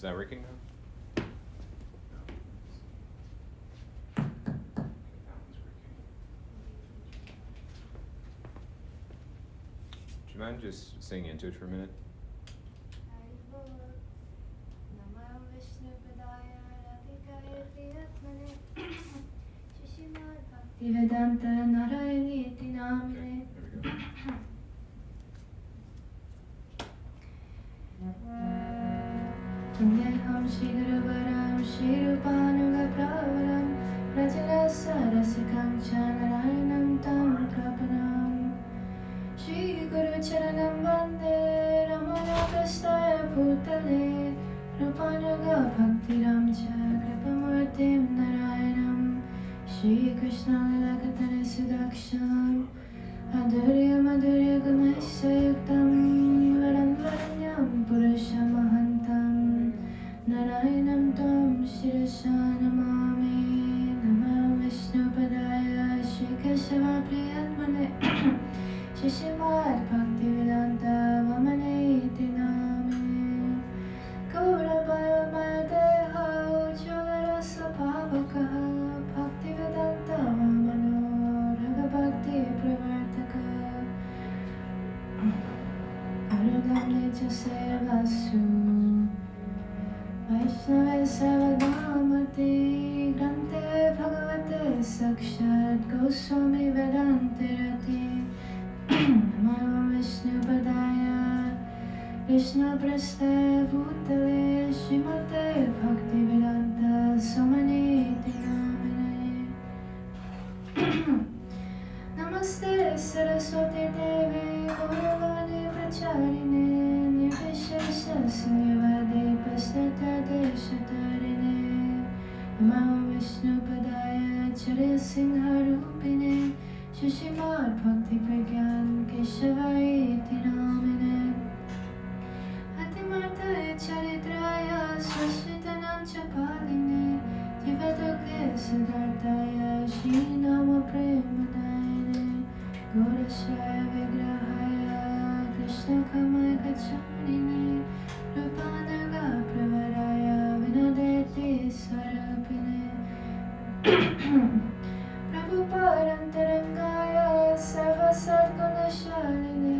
Is that working now? That one's working. Do you mind just singing into it for a minute? Vedanta Narayani Iti Namine. Vandeham Shri Guru Varam Shri Rupanuga Pravaram Rajarasa Rasikam Chanarayanam Tam Prapanam Shri Guru Charanam Vande Ramanakastaya Bhutale Rupanuga Bhaktiram Cha Kripamurtim Narayanam Shri Krishna Lakatana Sudaksham Adhurya Madhurya Gamasya Yuktam Varam Varanyam Purusha Mahantam Narayanam Tam Shirasha Namami Namah Vishnu Padaya Shri Keshava Priyatmane Shishimad Bhaktivedanta Vamane Iti Name Gaurabaya Maya Deha Ujjalarasa Bhavakaha Bhaktivedanta Vamano Ragabhakti Pravartaka Arudam Nitya Sevasu Vaishnava Savadamati Grante Bhagavate Sakshat Goswami Vedante Rati Namo Vishnu Padaya Krishna Prastaya Bhutale Srimate Bhaktivedanta Swaminiti Namine Namaste Saraswati Devi Gauravani Pracharine Nirvishesha Sunyavadi Pasnata Deshatarine Namo Vishnu Padaya Charya Singha Rupine Shishimad Bhakti Pragyan Keshavai Iti Namine Atimartaya Charitraya Swashritanam Chapaline Jivadukhe Siddhartaya Shri Nama Premadayane Gaurashaya Vigrahaya Krishna Kamaya Kacharine Rupanaga Pravaraya Vinodeti Sarapine Prabhupadantarangaya Sarvasat Gunashaline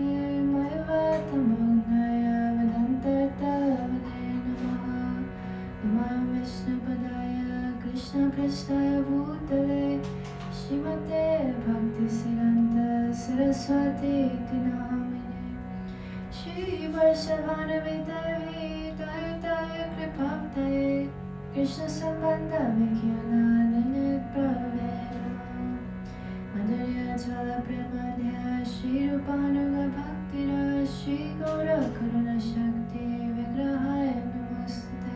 Mayavatamanaya Vedantartavane Namaha Namo Vishnu Padaya Krishna Prastaya Bhutale Srimate Bhakti Siddhanta Saraswati Iti Namine Shri Varshavanavi Devi Dayataya Kripaptaye Krishna Sambandha Vikyana Ninik Praveda Madhurya Chala Premadhya Shri Rupanuga Bhaktira Shri Gaura Karuna Shakti Vigrahaya Namaste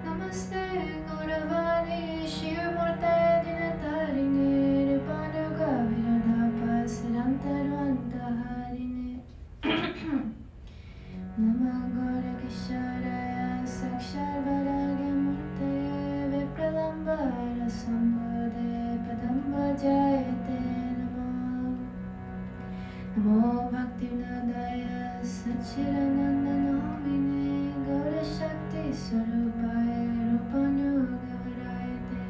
Namaste Gauravani Shri Murte Dinatarini Rupanuga Viradhapa Siddhantarvanta Harine Namah Gaura Kisharaya Sakshar Varagya Murtaya Vipralambara Sambhode Padamba Jayate Namah Namo Bhaktivinoda Sachidananda Namine Gaura Shakti Swarupaya Rupanuga Varayate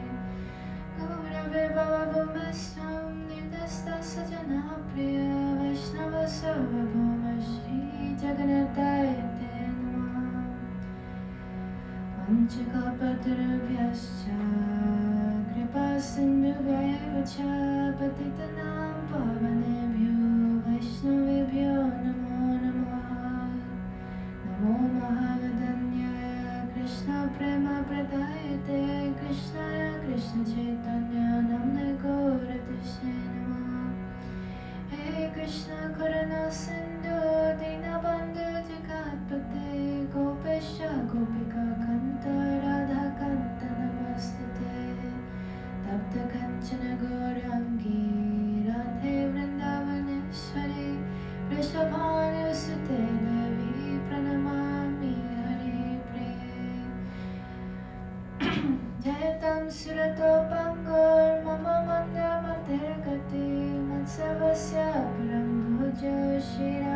Gaura Vibhava Bhumistam Nirdasta Sajana Priya Vaishnava Sarvabhauma Shri Jagannathayate Namah Vanchakalpatarubhyascha Kripa Sindhubhaiva Cha Patitanam Pavanebhyo Vaishnavebhyo Namo Namaha Namo Mahavadanyaya Krishna Prema Pradayate Krishnaya Krishna Chaitanya Namne Gauratishe Namah Hey Krishna Karuna Sindhu Dinabandhu Jagatpate Gopesha Gopika Kanta Radha Kanta Namastate Tapta Kanchana Gaurangi Radhe Vrindavaneshwari Vrishabhanu Sute Devi Pranamami Hari Priye Jayatam Surato Pangur Mama Manda Matergati Matsavasya Param Bhojo Shira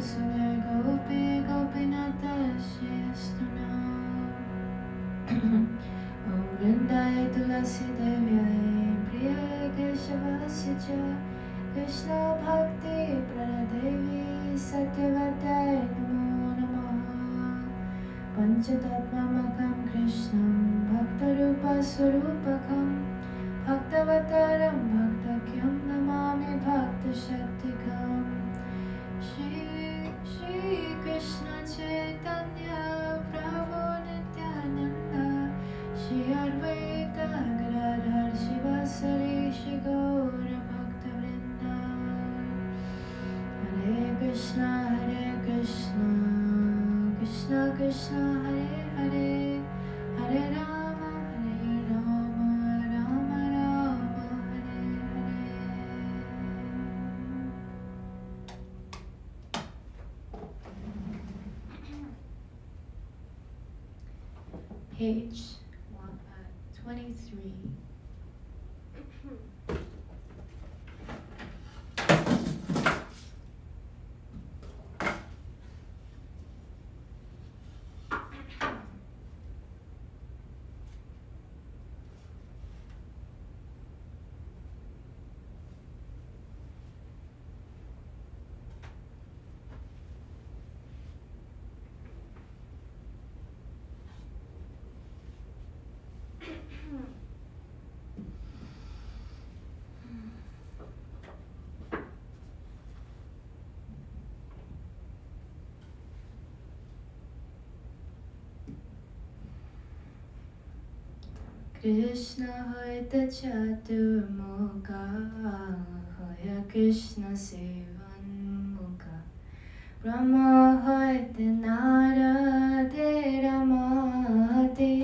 Sule Gopi Gopinata Shestuna Om Vrindai Tulasi Devyai Priya Keshavasya Cha Krishna Bhakti Pradadevi Satyavadai Namo Namaha Panchatattvamakam Krishnam Bhaktarupa Swarupakam Bhaktavataram Bhaktakyam Namami Bhakta Shaktikam Shri Krishna Chaitanya Prabhu Nityananda Shri Advaita Gadadhar Shivasari Shri Gaura Bhaktavrinda Hare Krishna Krishna Krishna Hare Hare Hare Rama Rama Rama Hare Hare Page 23. Krishna hoita chaturmukha hoya Krishna sevan mukha Brahma hoita narade ramade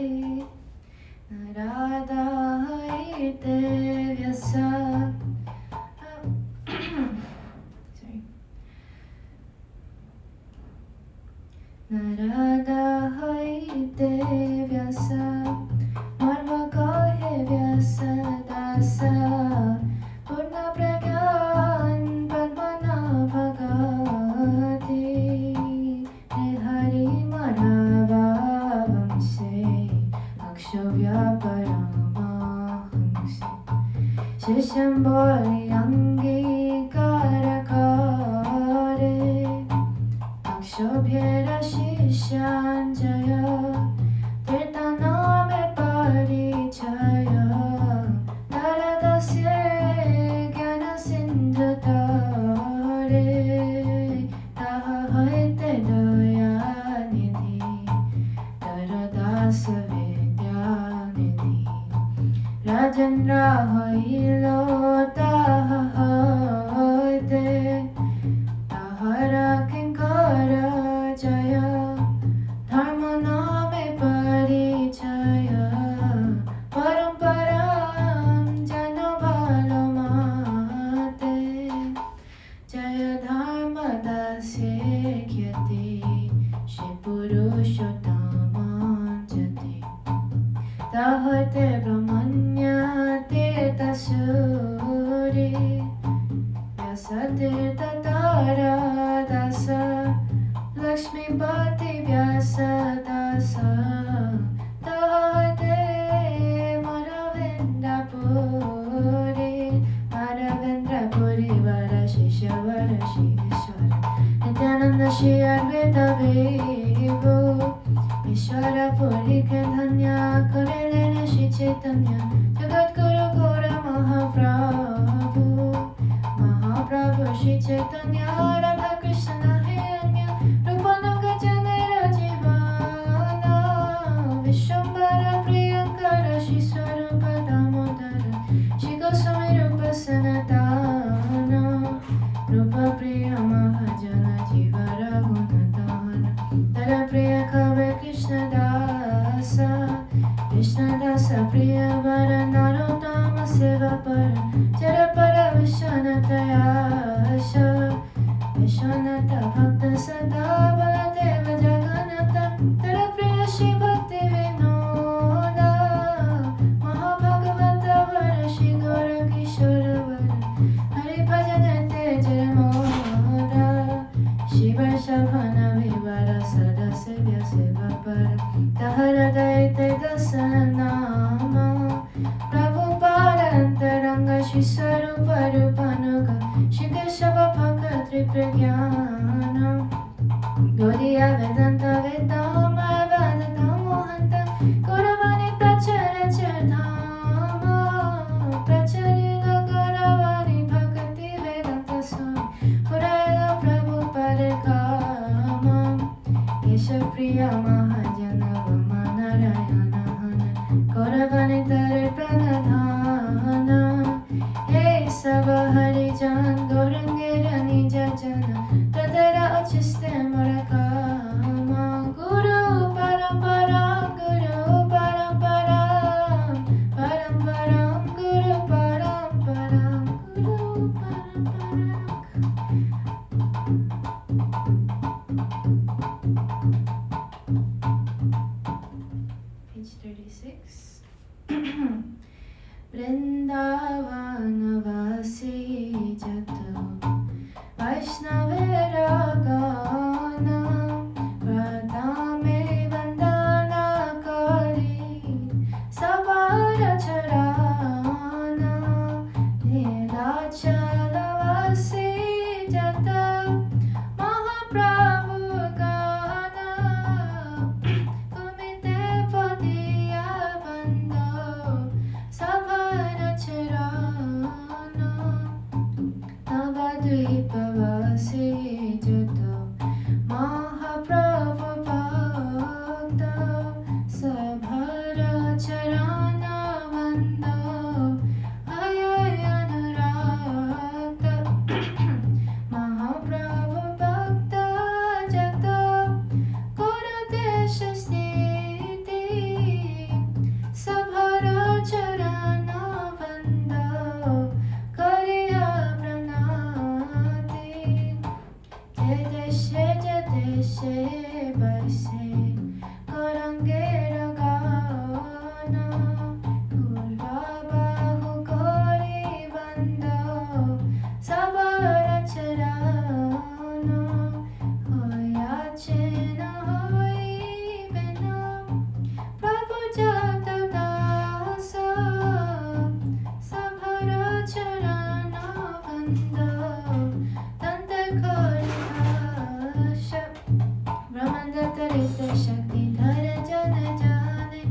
Narada hoita vyasa sorry Narada hoita vyasa Marma kahe vyasa dasa Purna pragyan padmana bhagati Nihari madhava vamse Akshavya paramahamse Shishamboli angi karakare Akshabhyera shishanjaya Tirtaname parichaya Naradasya gyana sindhutare Taha hoite daya nidhi Taradasa vidya nidhi Rajendra hoilo taha hoite Tahara kinkara jaya Dharma name parichaya Paramparam janavalamate Jaya dharma dasya khyati Shri Purushottamam jati Tahate brahmanya tirtha suri Vyasatirtha tara dasa Lakshmi Bhati Vyasa Dasa Tahate Madhavendra Puri Vara Shishya Vara Shishwara Nityananda Shri Advaita Vivu Vishwara Puri Kedhanya Karelena Shri Chaitanya Jagat Guru Gora Mahaprabhu Mahaprabhu Shri Chaitanya Radha Krishna Hanya Rupananga Janera Jivana Vishwambara Priyankara Shri Swarupa Damodara Shri Goswami Rupa Sanatana Rupa Priya Mahajana Jiva Raghunatana Tara Priya Kave Krishna Dasa Krishna Dasa Priya Vara Narottama Seva Para Jara Para Vishwanatayasha Vishwanata Bhakta Sada Baladeva Jagannatha Tara Priya Shri Bhakti Vinoda Mahabhagavata Vara Shri Gaura Kishora Vara Rupanuga Shikashava Paka Tripragyana Gaudiya Vedanta Vedama Vedanta Mohanta Gauravani Prachara Chardhama Pracharila Gauravani Bhakati Vedanta Swami Purayala Prabhupada Kama Keshapriya Mahajana Vama Narayana Hana Gauravani Tare Pranadhana Hey Sava Harijan Gaurangera Nija Jana Tadara Achiste Murakama Guru Paramparam Guru Paramparam Paramparam Guru Paramparam Guru Page 36 Vrindavanavasi Jato Vaishnavera Gana Pradame Vandana Kari Savara Charana Nilachalavasi Jata Mahaprabhu Gana Kumite Padiya Bando Savara Charana Navadvipavasi Jato Mahaprabhu Bhakta Sabhara Charana Vando Ayayanurata Mahaprabhu Bhakta Jato Koradesha Sthiti Sabhara Charana Vando Kariya Pranati Jadeshe Jadeshe Baise Korangera Gana Kurvabahu Kori Vando Sabara Charana Hoyachena Hoi Bena Prabhu Jata Dasa Sabhara Charana Vando Tante Korikasha Brahmanda Tarita Shakti Dhara Jana Jane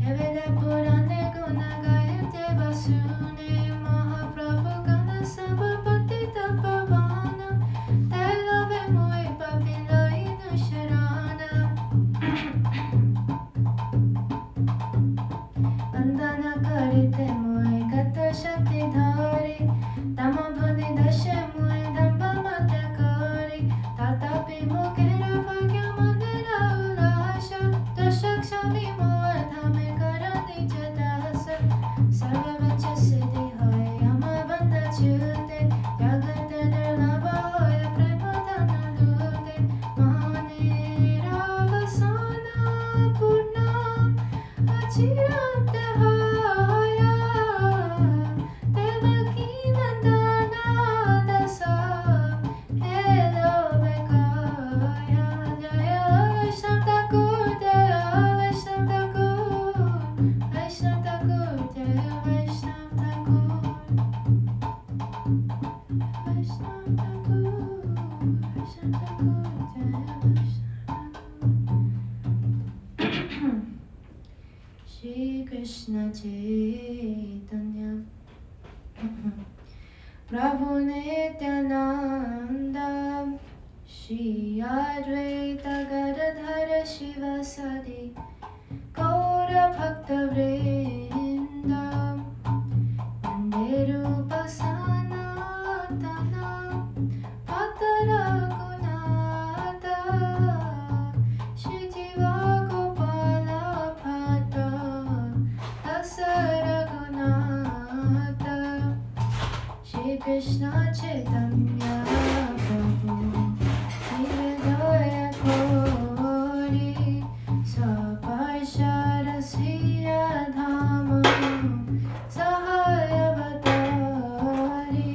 Eveda Purane Guna Gayate Vasune Mahaprabhu Gana Sabapati Tapavana Tailave Mui Papila Inu Sharana Vandana Karite Mui Kata Shakti Dhari Tamabhudi Dashe Mui Damba Mata Kari Tatapi Mukera Bhagya Mandira Ulasha Dashak Shami Mua Dhame Karani Jadasa Sarva Vacha Siddhi Hoy Ama Banda Chute Jagata Nirlabha Hoy Prema Dhana Lute Mahanira Vasana Purna Achirante Hoya Devaki Nandana Dasa Hello Bekaya Jaya Vaishnav Thakur Jaya Vaishnav Thakur Vaishnav Thakur Jaya Vaishnav Thakur Vaishnav Thakur Vaishnav Thakur Jaya Vaishnav Shri Krishna Chaitanya Prabhu Nityananda Shri Advaita Gadadhara Shivasadi Gaura Bhakta Vrinda Vande Rupa Sanatana Bhakta Raghunatha Shri Jiva Gopala Bhatta Dasa Raghunatha Shri Krishna Chaitanya Prabhu Nivadaya Gauri Saparshara Sriya Dhama Sahaya Vatari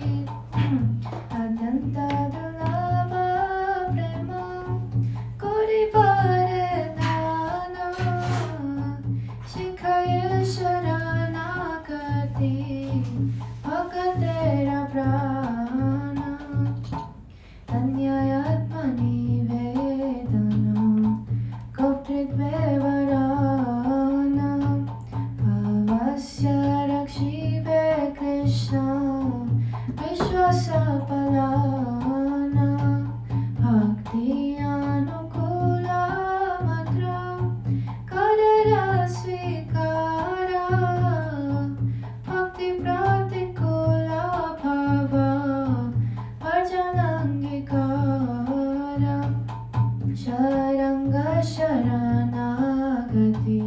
Adanta Dulabha Prema Gauri Varedana Shikhaya Sharana Kati Bhakatera Prabhu Tanyayatmani Vedana Goptritve Varana Bhavasya Rakshive Krishna Vishwasapalana Bhakti Anukula Matra Karara Svikara Bhakti Pratikula Bhava Varjanangikara Sharanga Sharanagati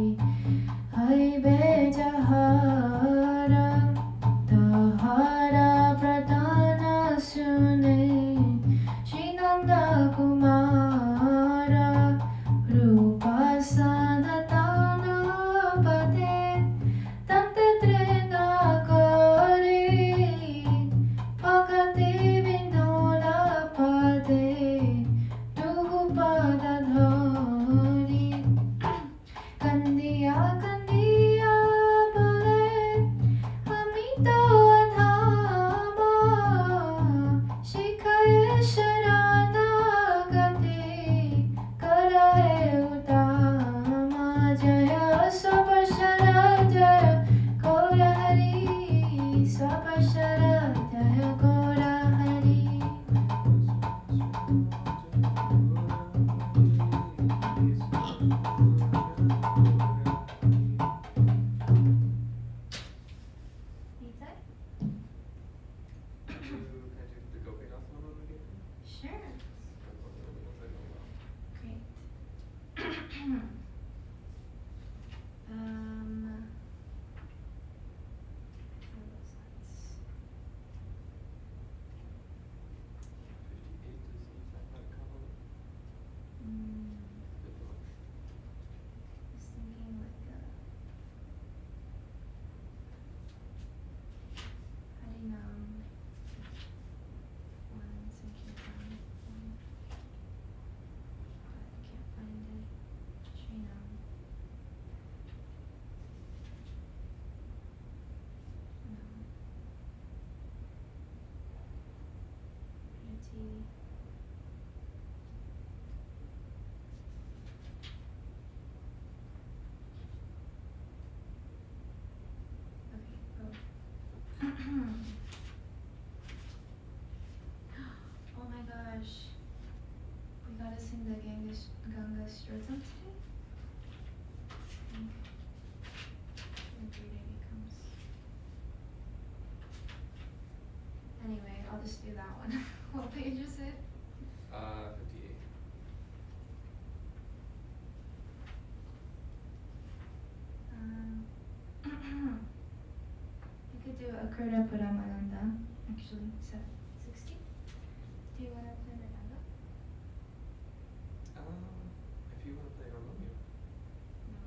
Haibejahara Tahara Pradana Sune Shinanda Kumara Rupa Sanatana Pate Tante Trena Kori Bhakati Vinoda Pate Duhupada Dhari Kandiya Kandiya Bole Amito Adhama Shikhaye Sharanagati Karahe Utama Jaya Sapashara Jaya Gaura Hari Sapashara Jaya Gaura Hari Pizza? Can I do the Gopinath one again? Sure. Great. what was that? 58 is that not cover? Just thinking like Harinam one Sankirtan one. I can't find it. Srinam. No. Priti. Okay, go. Oh my gosh. We gotta sing the Ganga Stotam today? Every day becomes. Anyway, I'll just do that one. What page is it? 58. You could do Akrita Paramananda, actually, 60. Do you wanna play Mridanga? If you want to play harmonium, No,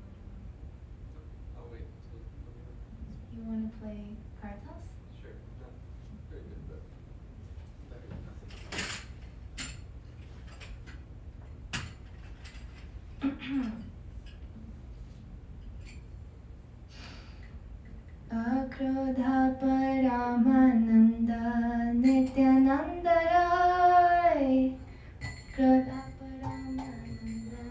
I I'll wait until don't. You wanna play Kartas? Sure, not very good, but better than nothing. Akrodha Paramananda Nityananda Rai Akrodha Paramananda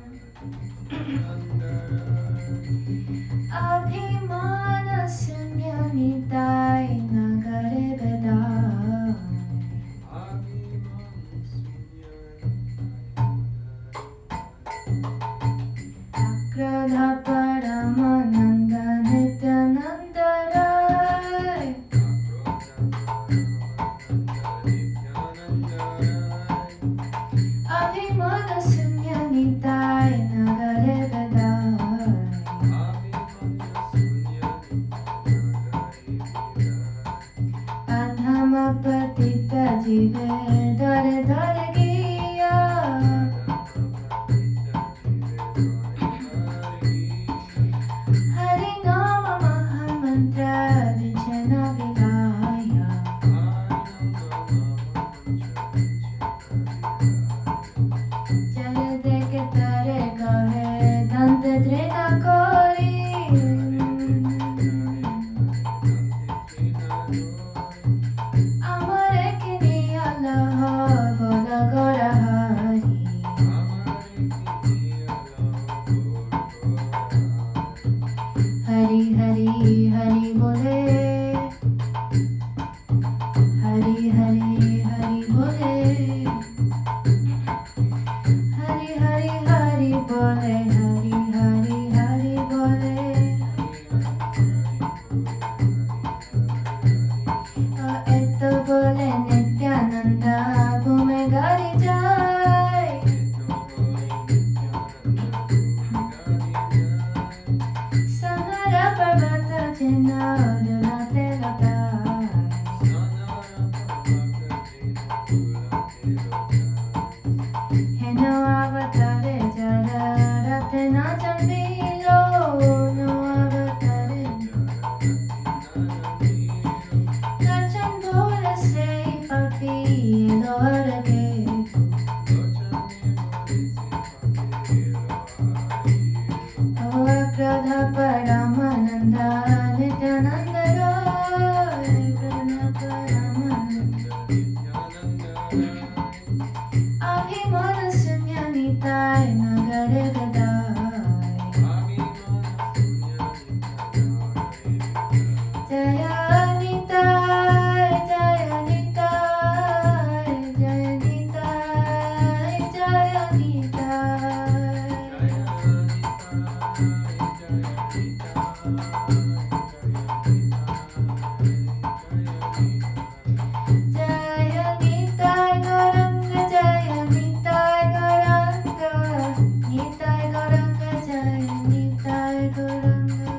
Abhimana Sunyamitai Nagare Vedai Akrodha Paramananda Nityananda Rai Abhimana Sunyamitai Nagare Vedai Anhamapatita Jive Dare Dare Giya Harinama Mahamantra Vijana Vilaya Jare Deke Tare Gahe Dante Drina Kori Amare Hari Hari bole. Hari Hari Hari bole. Hari Hari Hari bole. Eto bole Nityananda Bhume gari jai. Sahara Parvata Chinna Dulate Latai. Heno avatare jara rate na chambilo. No avatare Lachan bole say papi edo arage. Akradha Paramananda Nityananda Rai. Akradha Paramananda Abhimana Sunyanitai Nagare Gadai. Jaya Nitai, Jaya Nitai, Jaya Nitai, Jaya Nitai. Jaya Nitai Gauranga, Jaya Nitai Gauranga, Nitai Gauranga, Jaya Nitai Gauranga.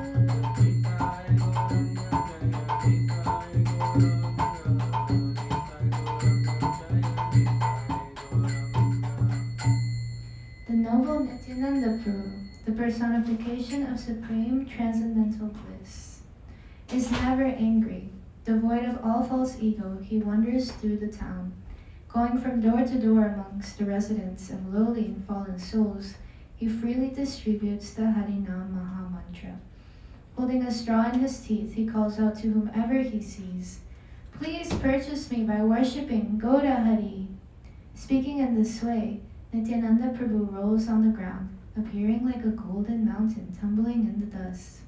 The noble Nityananda Prabhu, the personification of supreme transcendental bliss, is never angry. Devoid of all false ego, he wanders through the town, going from door to door amongst the residents and lowly and fallen souls. He freely distributes the Harinam Maha Mantra. Holding a straw in his teeth, he calls out to whomever he sees, "Please purchase me by worshipping Gauda Hari." Speaking in this way, Nityananda Prabhu rolls on the ground, appearing like a golden mountain tumbling in the dust.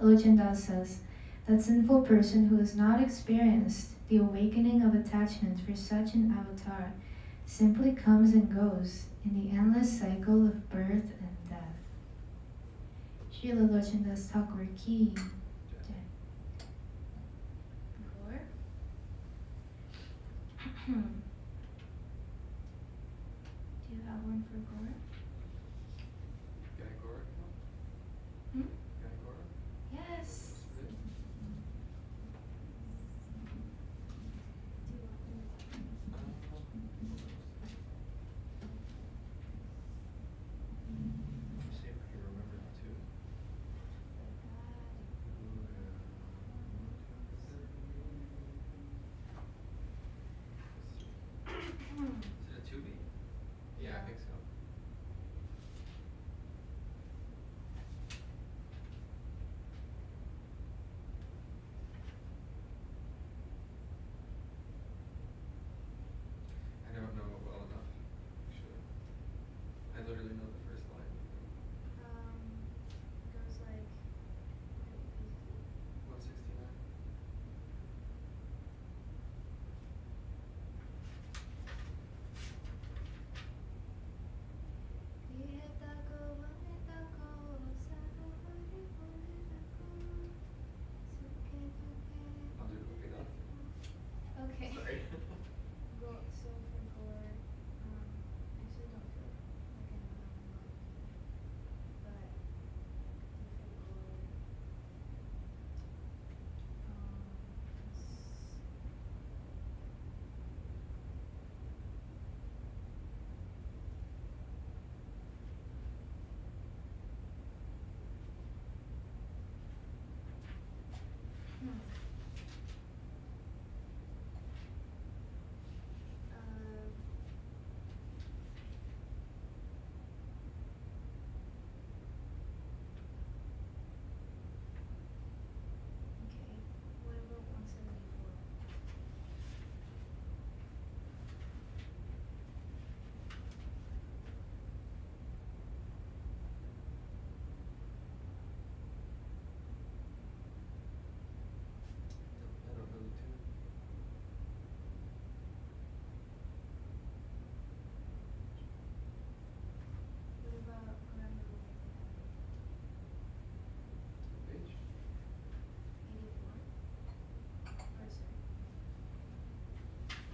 Lochandas says, that sinful person who has not experienced the awakening of attachment for such an avatar simply comes and goes in the endless cycle of birth and death. Srila Lochandas Thakur ki jai. Gaur. Do you have one for Gaur? Gangor? Hmm? Gangor? Yes. See if I can remember it too. Is it a 2B? Yeah, I think so.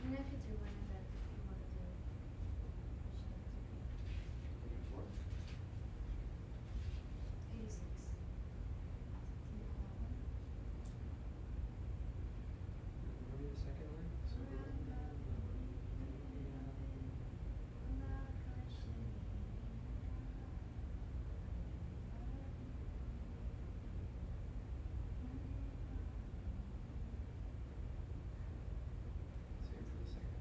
Even if you do one of that, if you want to do it. 86. What is the second word? Same for the second.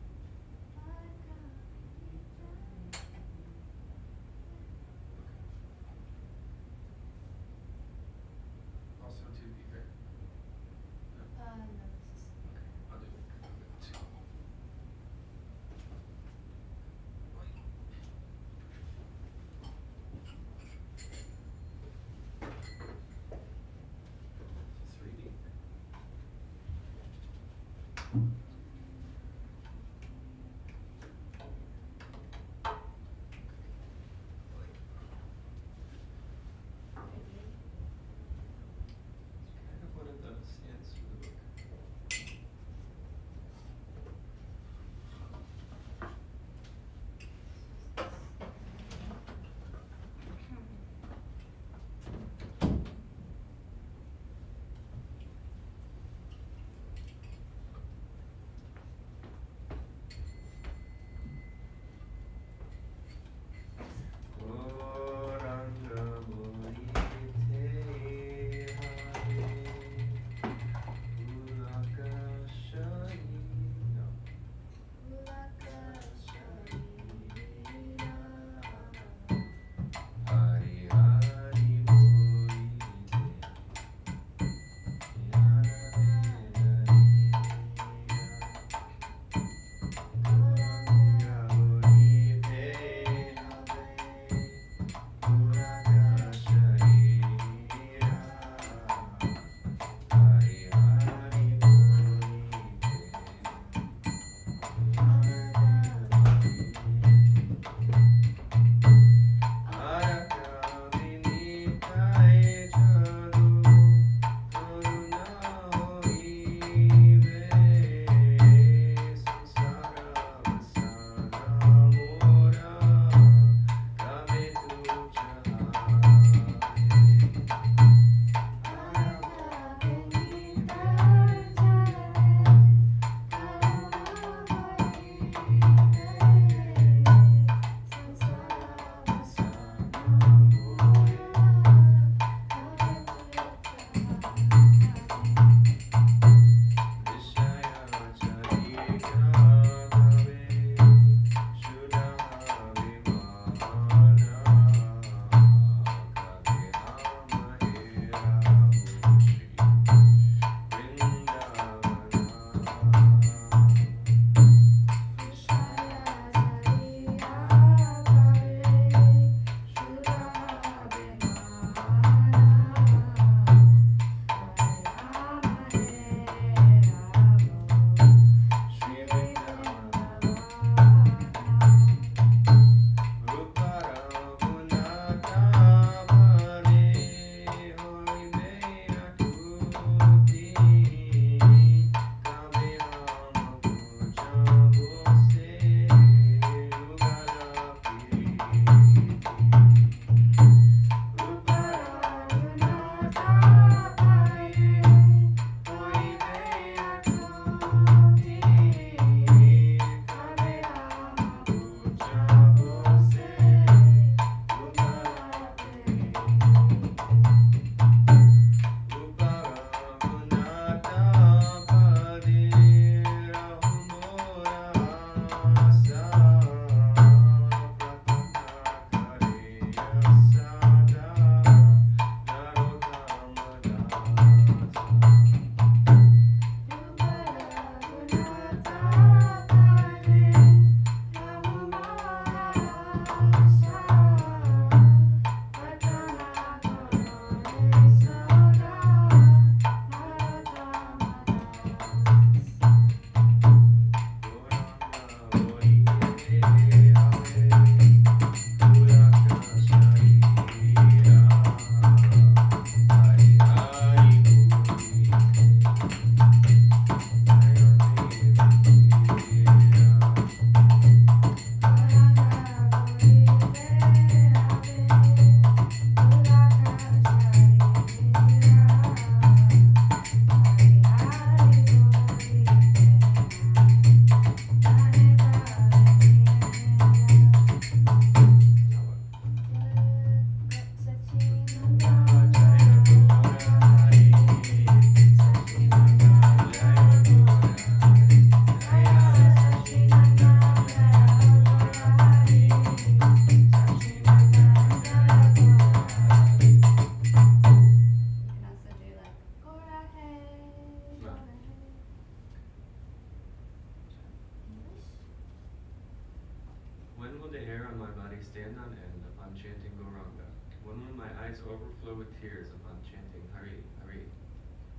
my body stand on end upon chanting Gauranga? When will my eyes overflow with tears upon chanting Hari, Hari?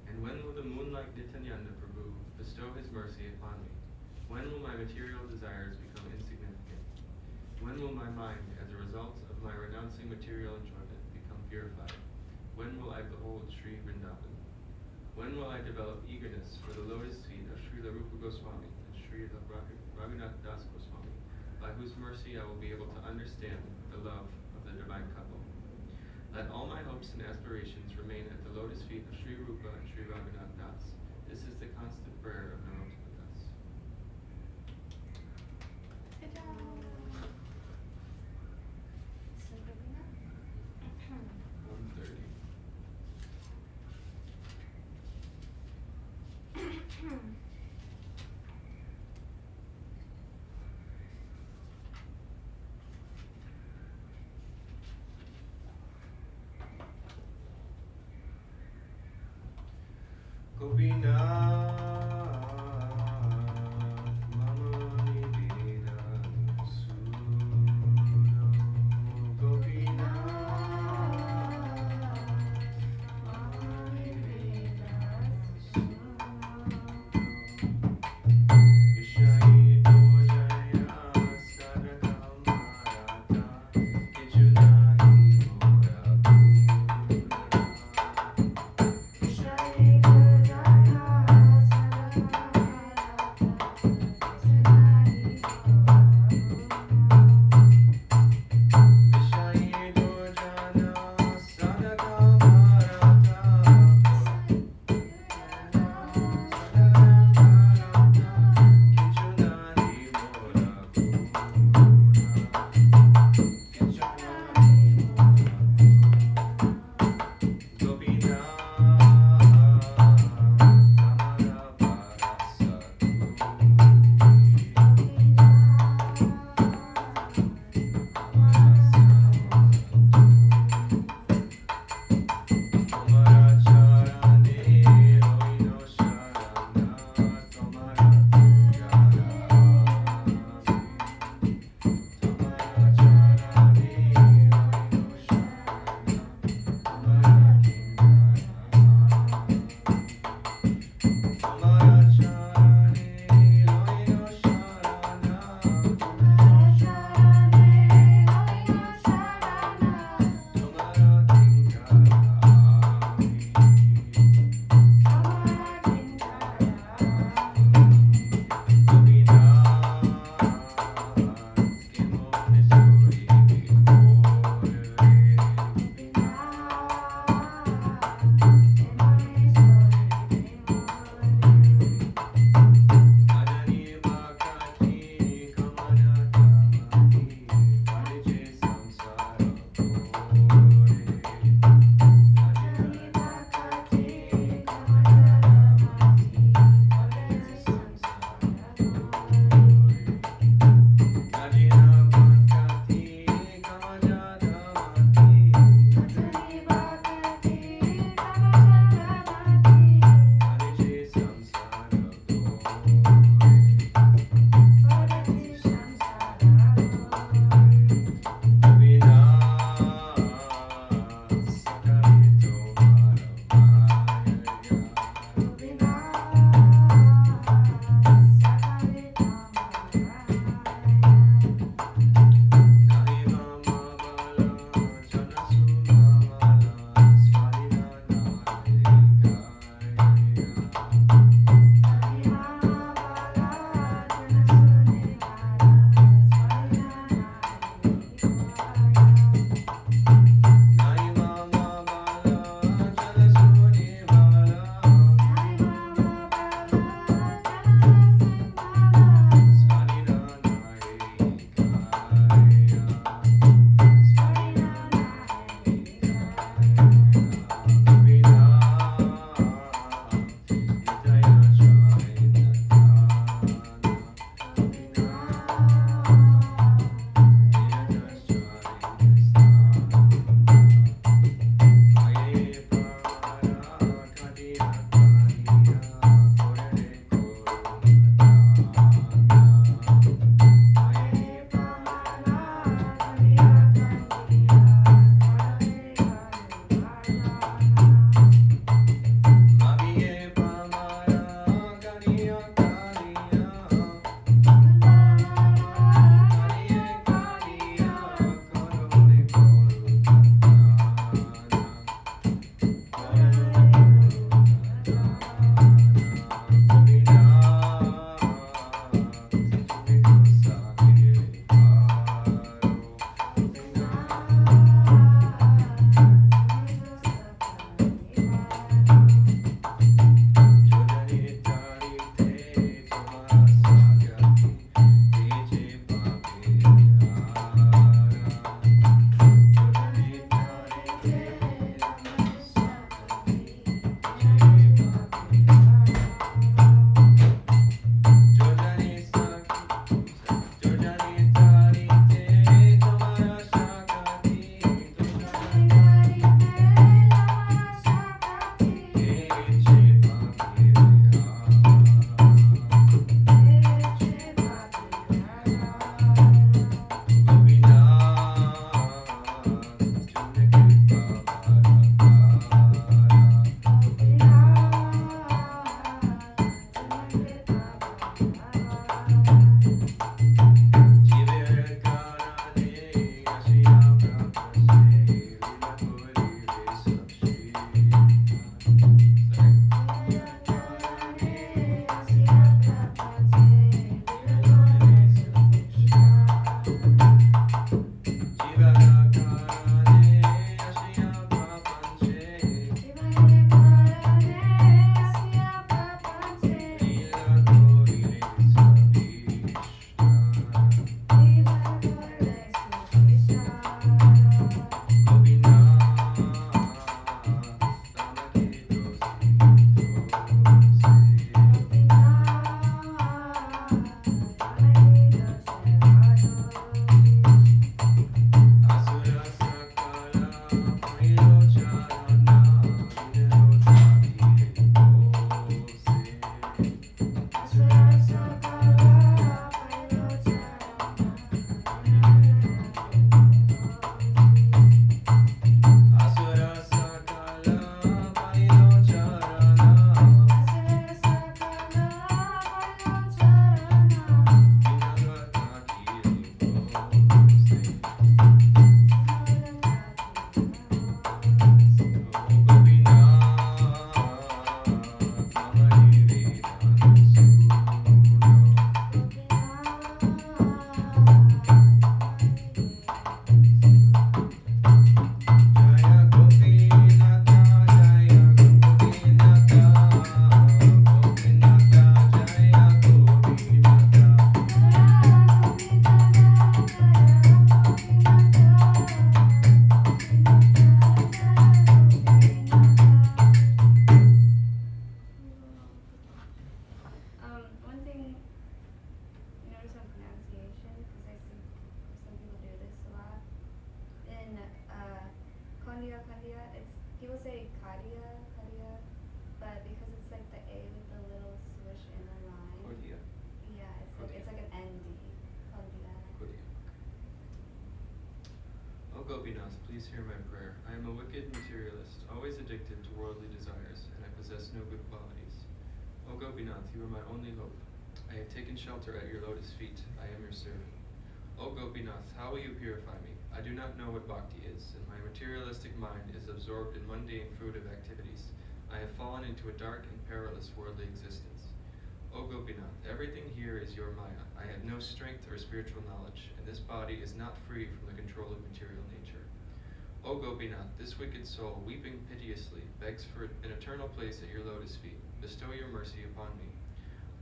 And when will the moonlight Nityananda Prabhu bestow his mercy upon me? When will my material desires become insignificant? When will my mind, as a result of my renouncing material enjoyment, become purified? When will I behold Sri Vrindavan? When will I develop eagerness for the lotus feet of Srila Rupa Goswami and Srila Raghunath Das Goswami, by whose mercy I will be able to understand the love of the divine couple? Let all my hopes and aspirations remain at the lotus feet of Sri Rupa and Sri Raghunath Das. This is the constant prayer of Narottama Das. Good job. So Ravina. 130. Gopinath mama nivedana suno. Gopinath mama nivedana suno. Ishayito jaya sadakam marata kichunahi mora purana. Ishayito jaya Gopinath, please hear my prayer. I am a wicked materialist, always addicted to worldly desires, and I possess no good qualities. O Gopinath, you are my only hope. I have taken shelter at your lotus feet. I am your servant. O Gopinath, how will you purify me? I do not know what bhakti is, and my materialistic mind is absorbed in mundane fruitive activities. I have fallen into a dark and perilous worldly existence. O Gopinath, everything here is your Maya. I have no strength or spiritual knowledge, and this body is not free from the control of material nature. O Gopinath, this wicked soul, weeping piteously, begs for an eternal place at your lotus feet. Bestow your mercy upon me.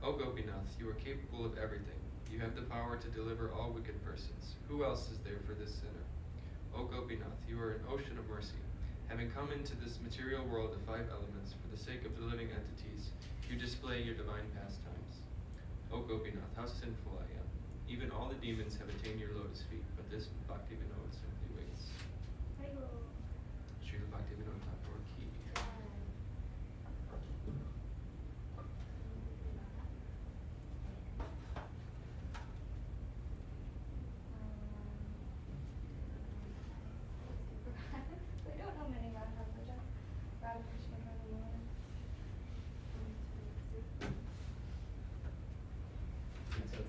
O Gopinath, you are capable of everything. You have the power to deliver all wicked persons. Who else is there for this sinner? O Gopinath, you are an ocean of mercy. Having come into this material world of 5 elements for the sake of the living entities, you display your divine pastimes. O Gopinath, how sinful I am. Even all the demons have attained your lotus feet, but this Bhaktivinoda simply waits. Srila Bhaktivinoda Thakur ki. I don't know many Radha bhajans. Radha Krishna Radha. 73%.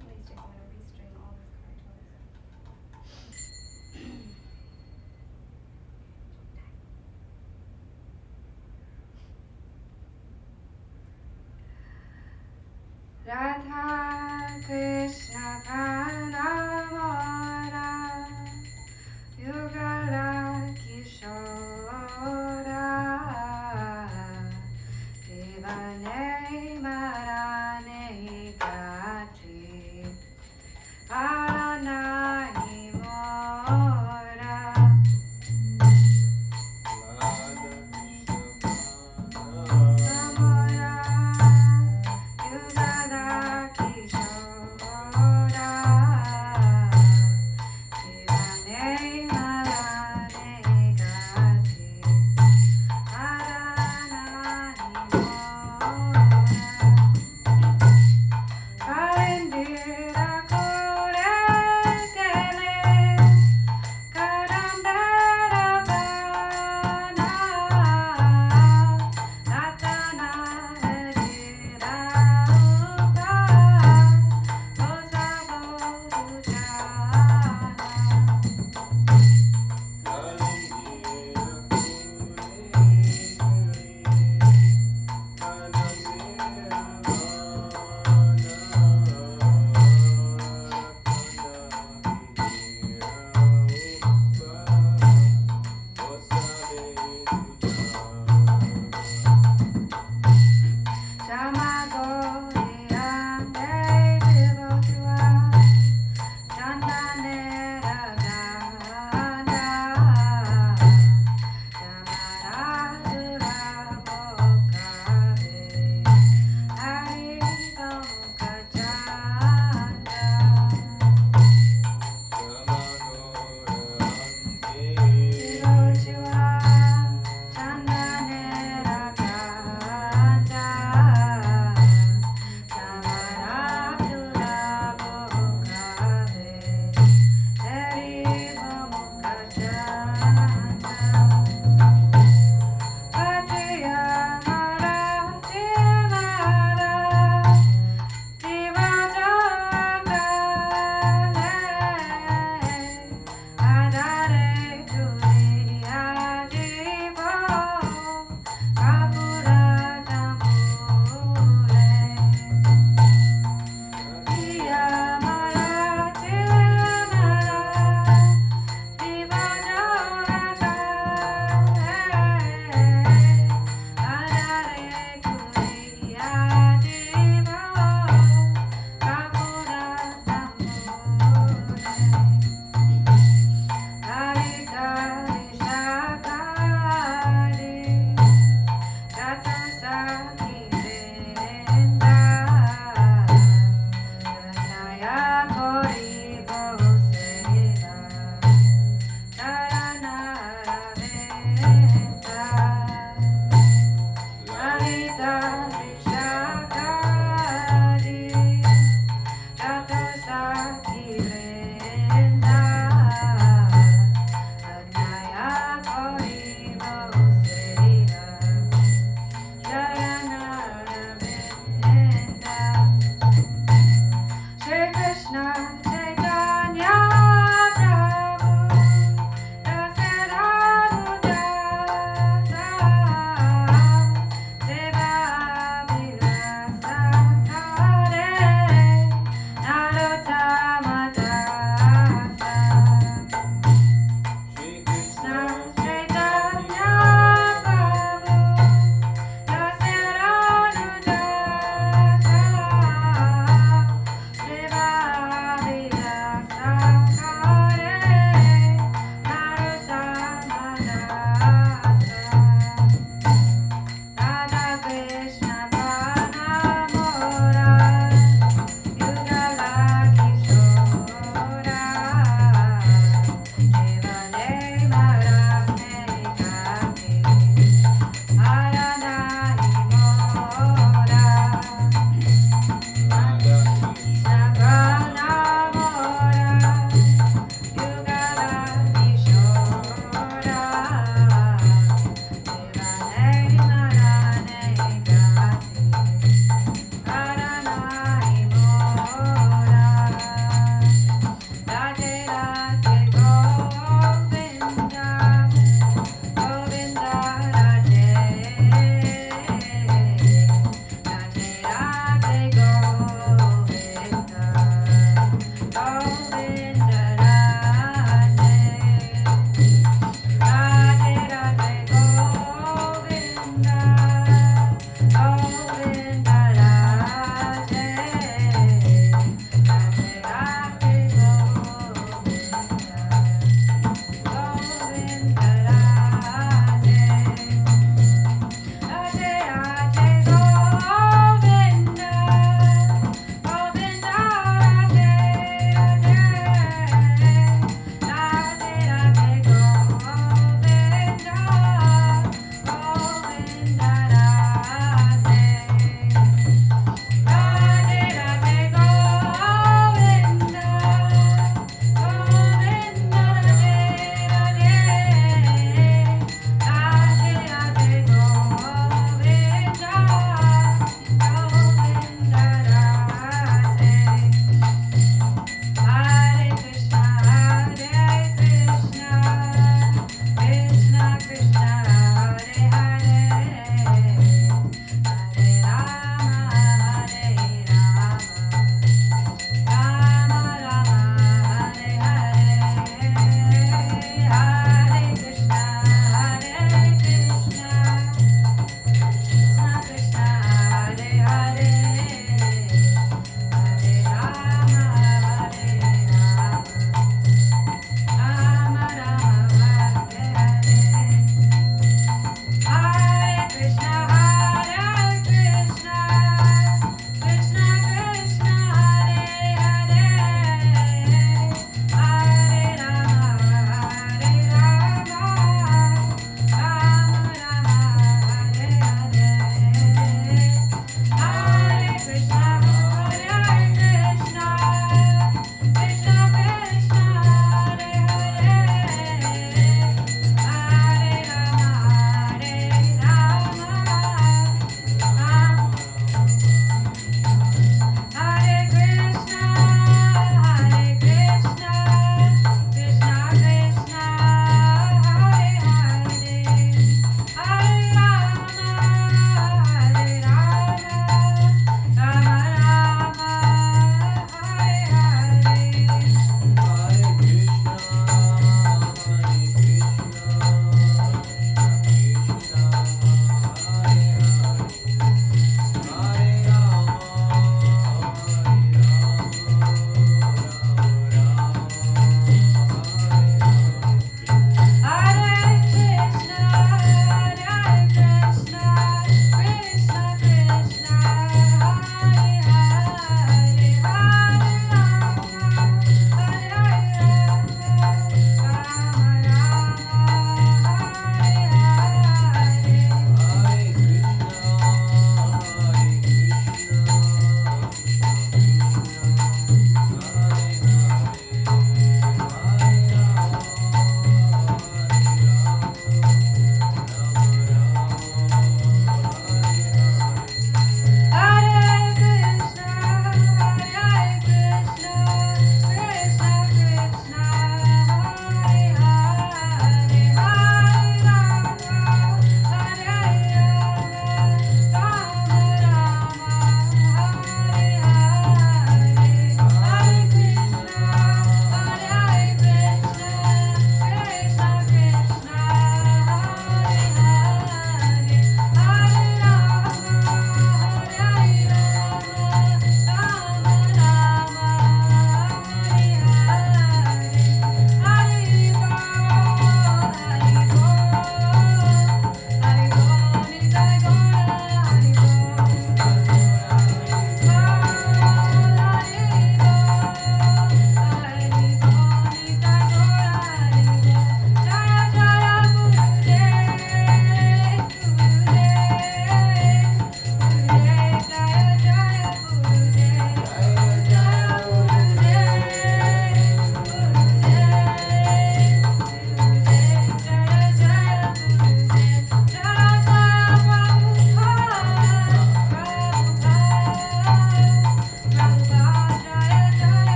At least I'm gonna restring all these card toys. Radha Krishna Pranamara Yugala Kishora Devane Marane Gati Anani Mora Radha Krishna Namora Yugala Kishora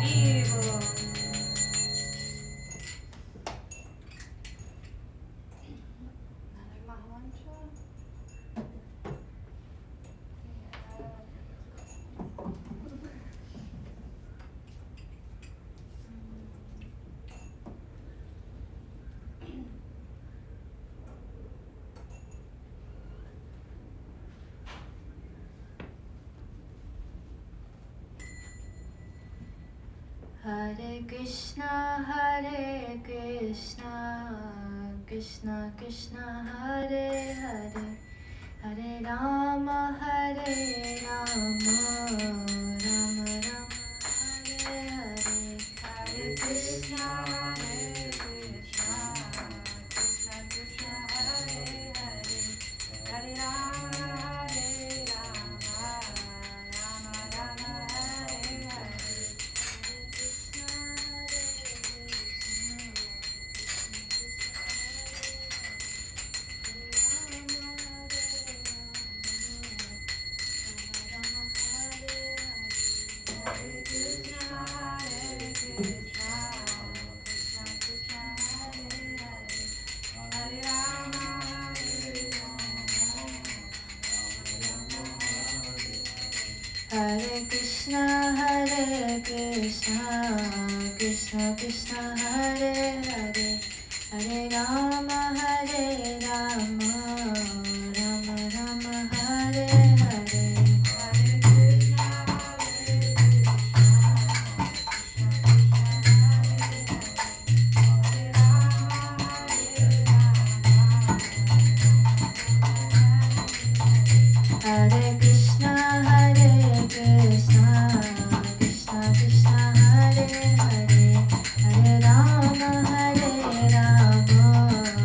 Haribo. 나를 마만쳐. Hare Krishna, Krishna Krishna, Hare Hare, Hare Rama, Rama Rama, Hare Hare. Hare Krishna, Krishna Krishna, Hare Hare, Hare Rama, Rama Rama, Hare Hare. Hare Krishna, Krishna Krishna, Hare Hare, Hare Rama, Hare Krishna, Krishna Krishna, Hare Hare, Hare Rama, Rama Rama, Hare Hare. Hare Krishna, Hare Krishna, Krishna Krishna, Hare Hare, Hare Rama, Rama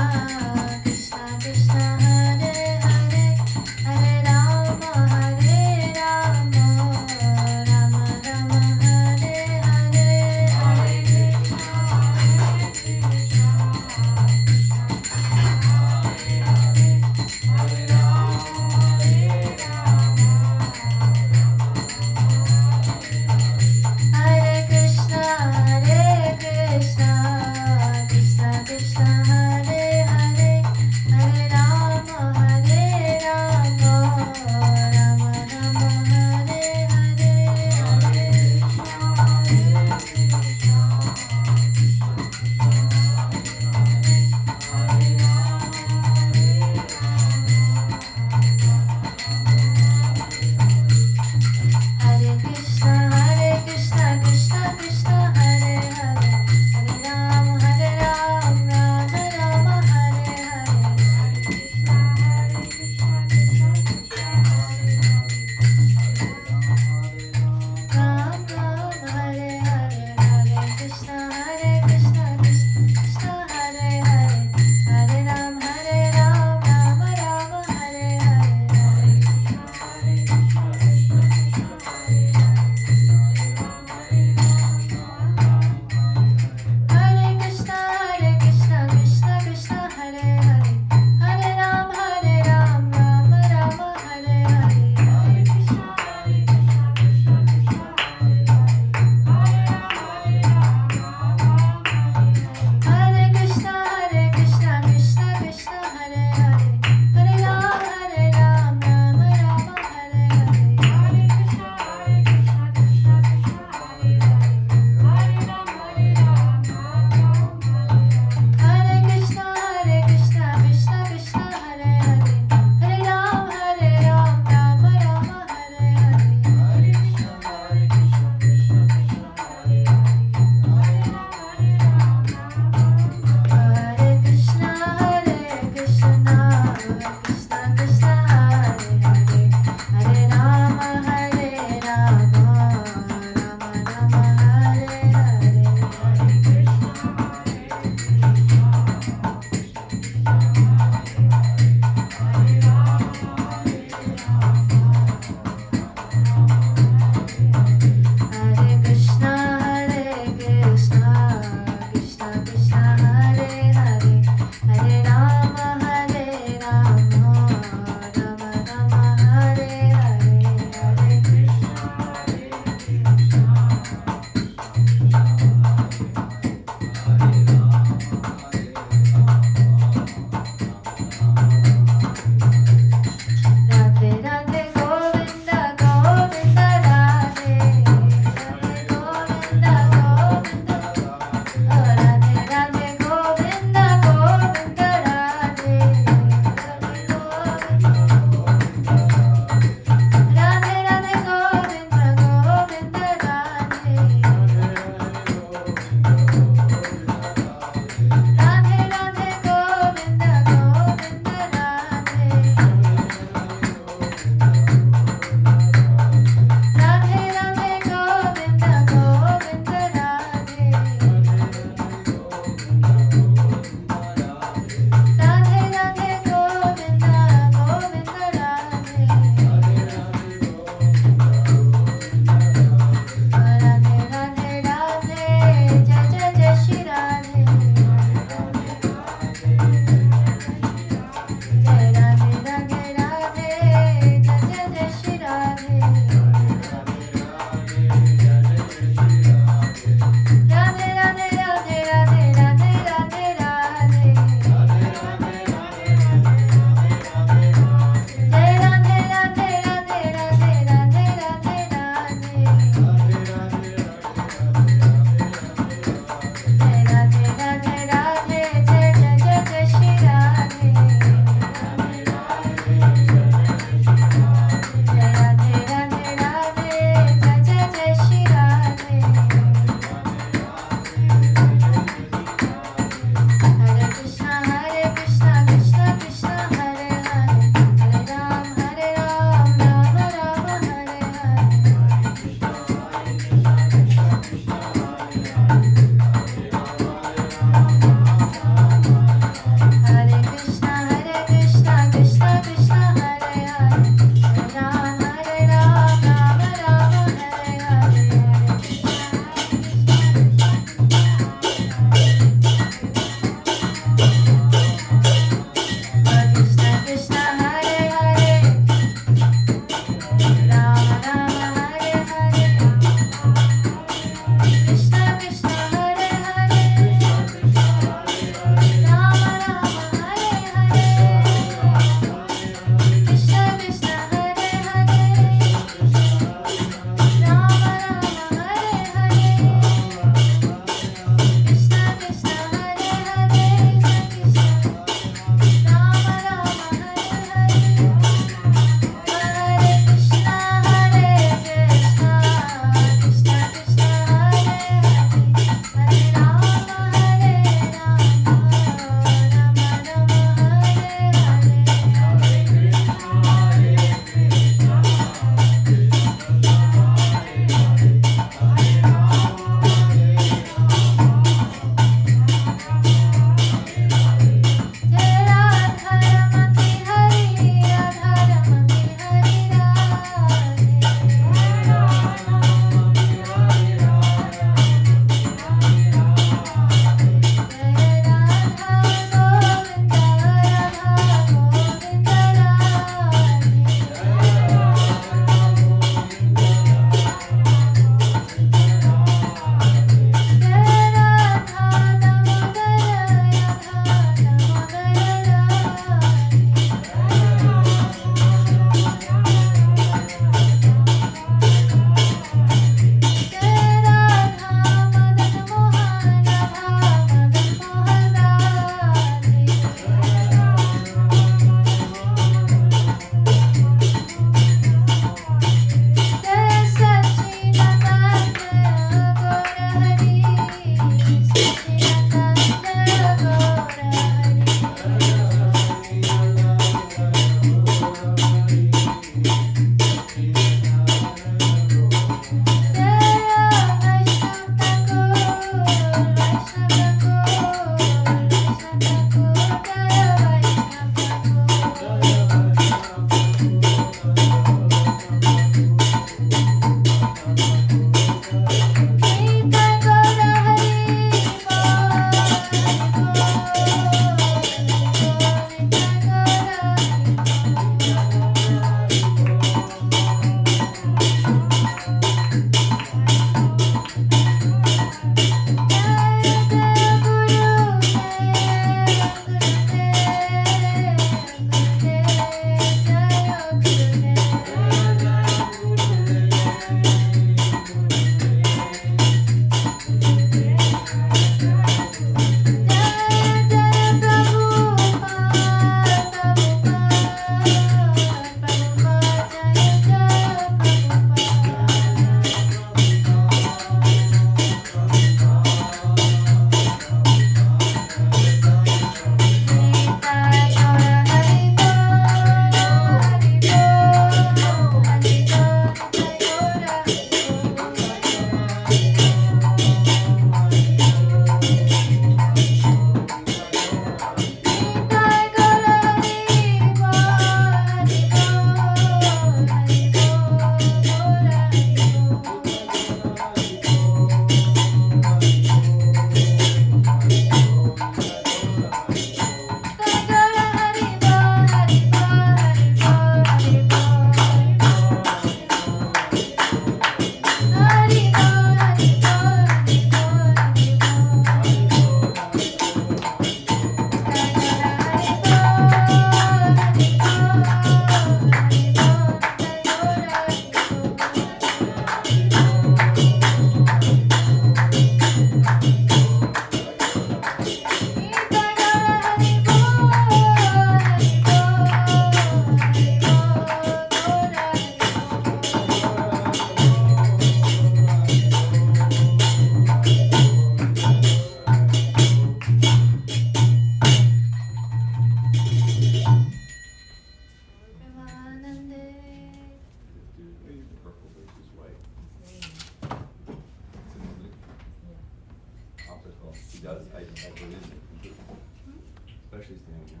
especially standing up.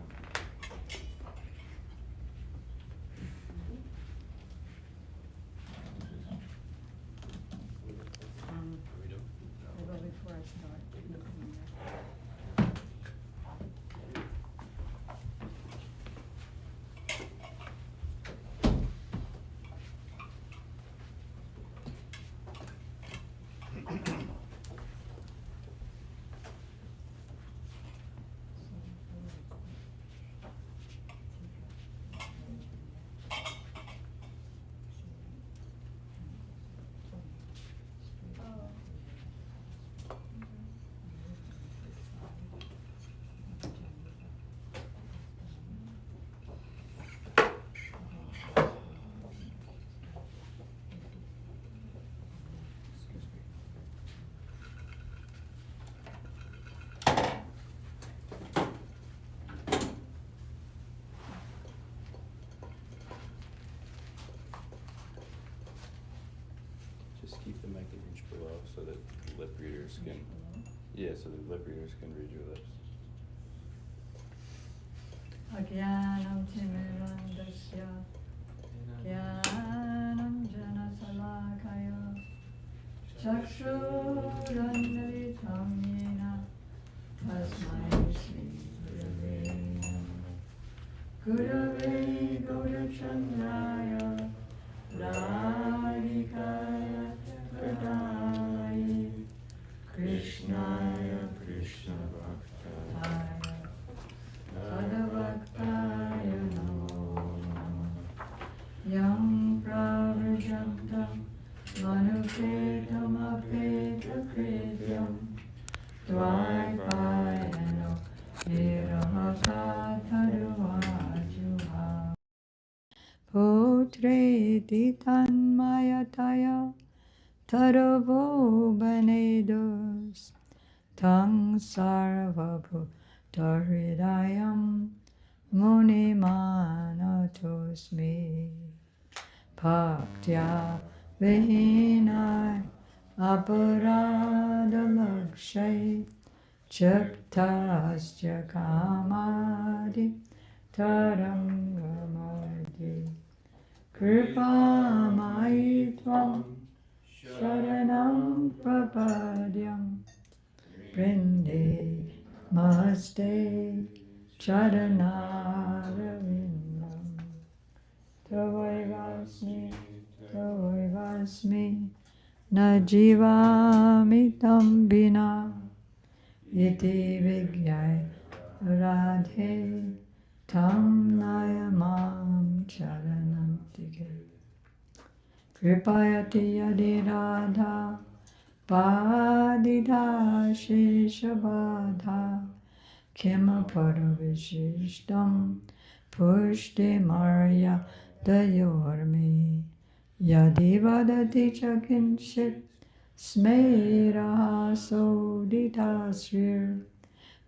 Well, before I start looking at Just keep the mic an inch below so that the lip readers can, yeah, so the lip readers can read your lips. Agyanam Timirandasya Gyanam Janasalakaya Chakshurannalitam Yena Tasmai Shri Gurave Namah Gurave Gaurachandraya Radhikaya Pradaya Krishnaya Krishna Bhaktaya Tadavaktaya Namo Namah Yam Pravrijantam Manukretam Apeta Krityam Dvaipayano Virahakatharuvajuha Putreti Tanmayataya Taravo Banedos Tang Sarvabhutahridayam Munimanatosmi Bhaktya Vihinai Aparadalakshay Chaktasya Kamadi Tarangamadi Kripamai Tvam Sharanam Prapadyam Brinde Maste Charanarvindam Tavaivasmi Najivamitam Bina Iti Vigyai Radhe Tam Nayamam Charanam Tige Kripayati Yadi Radha Padida Sheshabadha Kema Paravishishtam Pushti Marya Dayormi Yadi Vadati Chakinshit Smeraha Soditasrir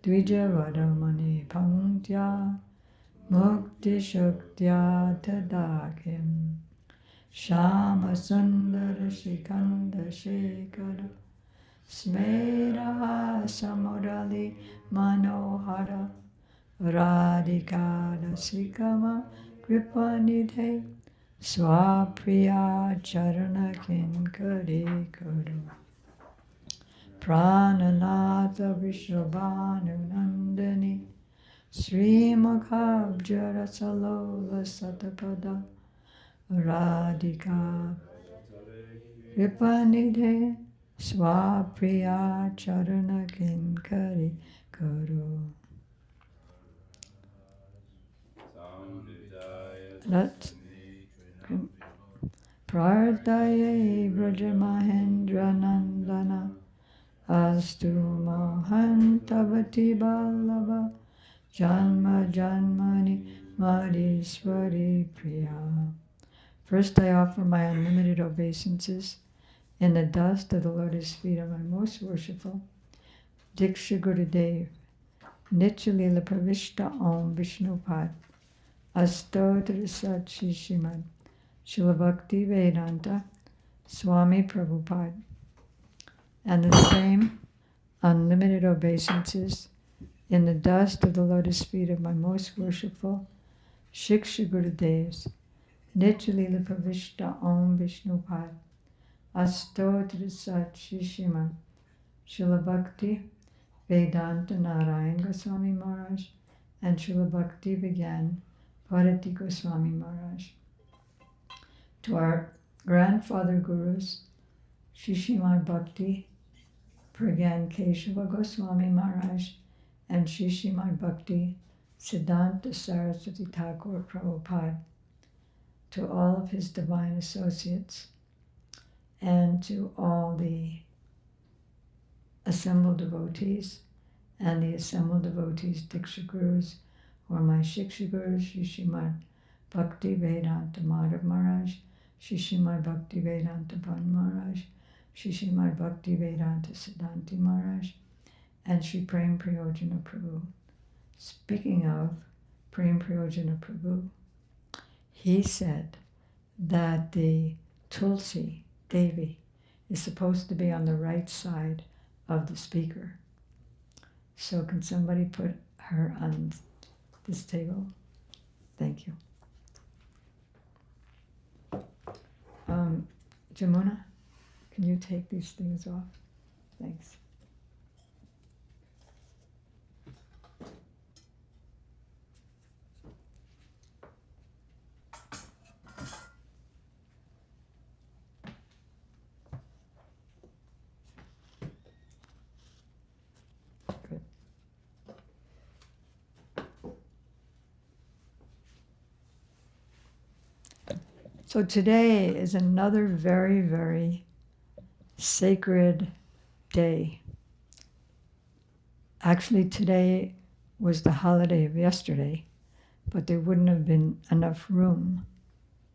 Dvijavadamani Panktya Mukti Shaktya Tadakim Shama Sundara Shikanda Shekara Smeraha Samurali Manohara Radhikada Sikama Kripanidhe Swapriya Charana Kinkari Kuru Prananatha Vishabhanu Nandani Sri Mukhabjara Salola Satapada Radhika Kripanidhe Swapriya Charana Kinkari Kuru. That's Prarthaye Vrajamahendra Nandana Astu Mohantavati Ballava Janma Janmani Madhiswari Priya. First I offer my unlimited obeisances in the dust of the lotus feet of my most worshipful Diksha Gurudev, Nityalila Pravishta Om Vishnupad, Astotra Sachi Shrimad Srila Bhakti Vedanta Swami Prabhupada, and the same unlimited obeisances in the dust of the lotus feet of my most worshipful Shiksha Gurudevs, Nityalila Pravishta Om Vishnupad, Astotra Sat Shishima, Srila Bhakti Vedanta Narayan Goswami Maharaj, and Srila Bhakti began Bharati Goswami Maharaj. To our grandfather gurus, Shishimad Bhakti Pragyan Keshava Goswami Maharaj and Shishimad Bhakti Siddhanta Saraswati Thakur Prabhupada, to all of his divine associates, and to all the assembled devotees and the assembled devotees, Diksha Gurus, or my Shiksha Gurus, Shishimad Bhakti Vedanta Madhav Maharaj, Shishimad Bhakti Vedanta Bhan Maharaj, Shishimad Bhakti Vedanta Siddhanti Maharaj, and Shri Prem Priyojana Prabhu. Speaking of Prem Priyojana Prabhu, he said that the Tulsi Devi is supposed to be on the right side of the speaker. So can somebody put her on this table? Thank you. Jamuna, can you take these things off? Thanks. Good. So today is another very, very sacred day. Actually, today was the holiday of yesterday, but there wouldn't have been enough room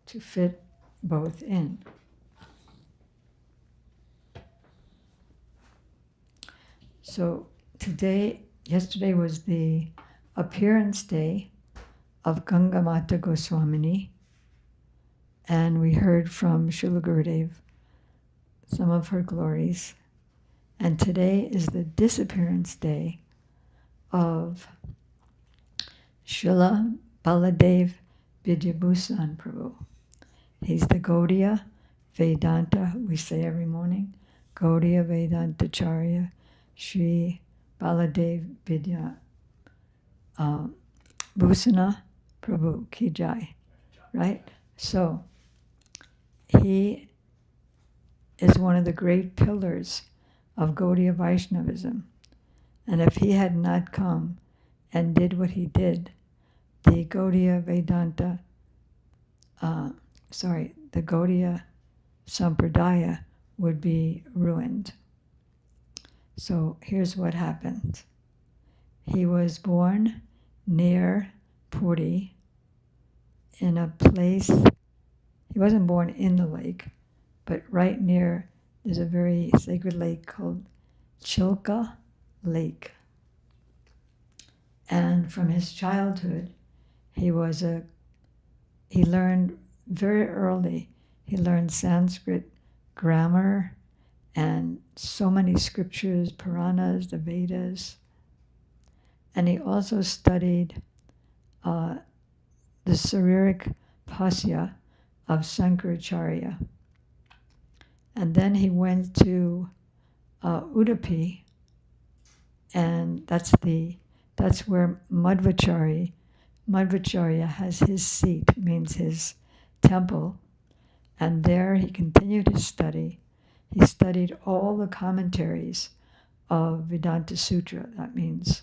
to fit both in. So yesterday was the appearance day of Gangamata Goswamini, and we heard from Srila Gurudev some of her glories. And today is the disappearance day of Srila Baladev Vidyabhusan Prabhu. He's the Gaudiya Vedanta, we say every morning, Gaudiya Vedanta Charya, Sri Baladev Vidya Bhusana Prabhu Ki Jai, right? So, he is one of the great pillars of Gaudiya Vaishnavism. And if he had not come and did what he did, the Gaudiya Vedanta, the Gaudiya Sampradaya would be ruined. So here's what happened. He was born near Puri in a place, he wasn't born in the lake, but right near, there's a very sacred lake called Chilka Lake. And from his childhood, he learned very early, he learned Sanskrit grammar and so many scriptures, Puranas, the Vedas. And he also studied the Sariric Pasya of Sankaracharya. And then he went to Udupi, and that's where Madhvacharya has his seat, means his temple. And there he continued his study. He studied all the commentaries of Vedanta Sutra. That means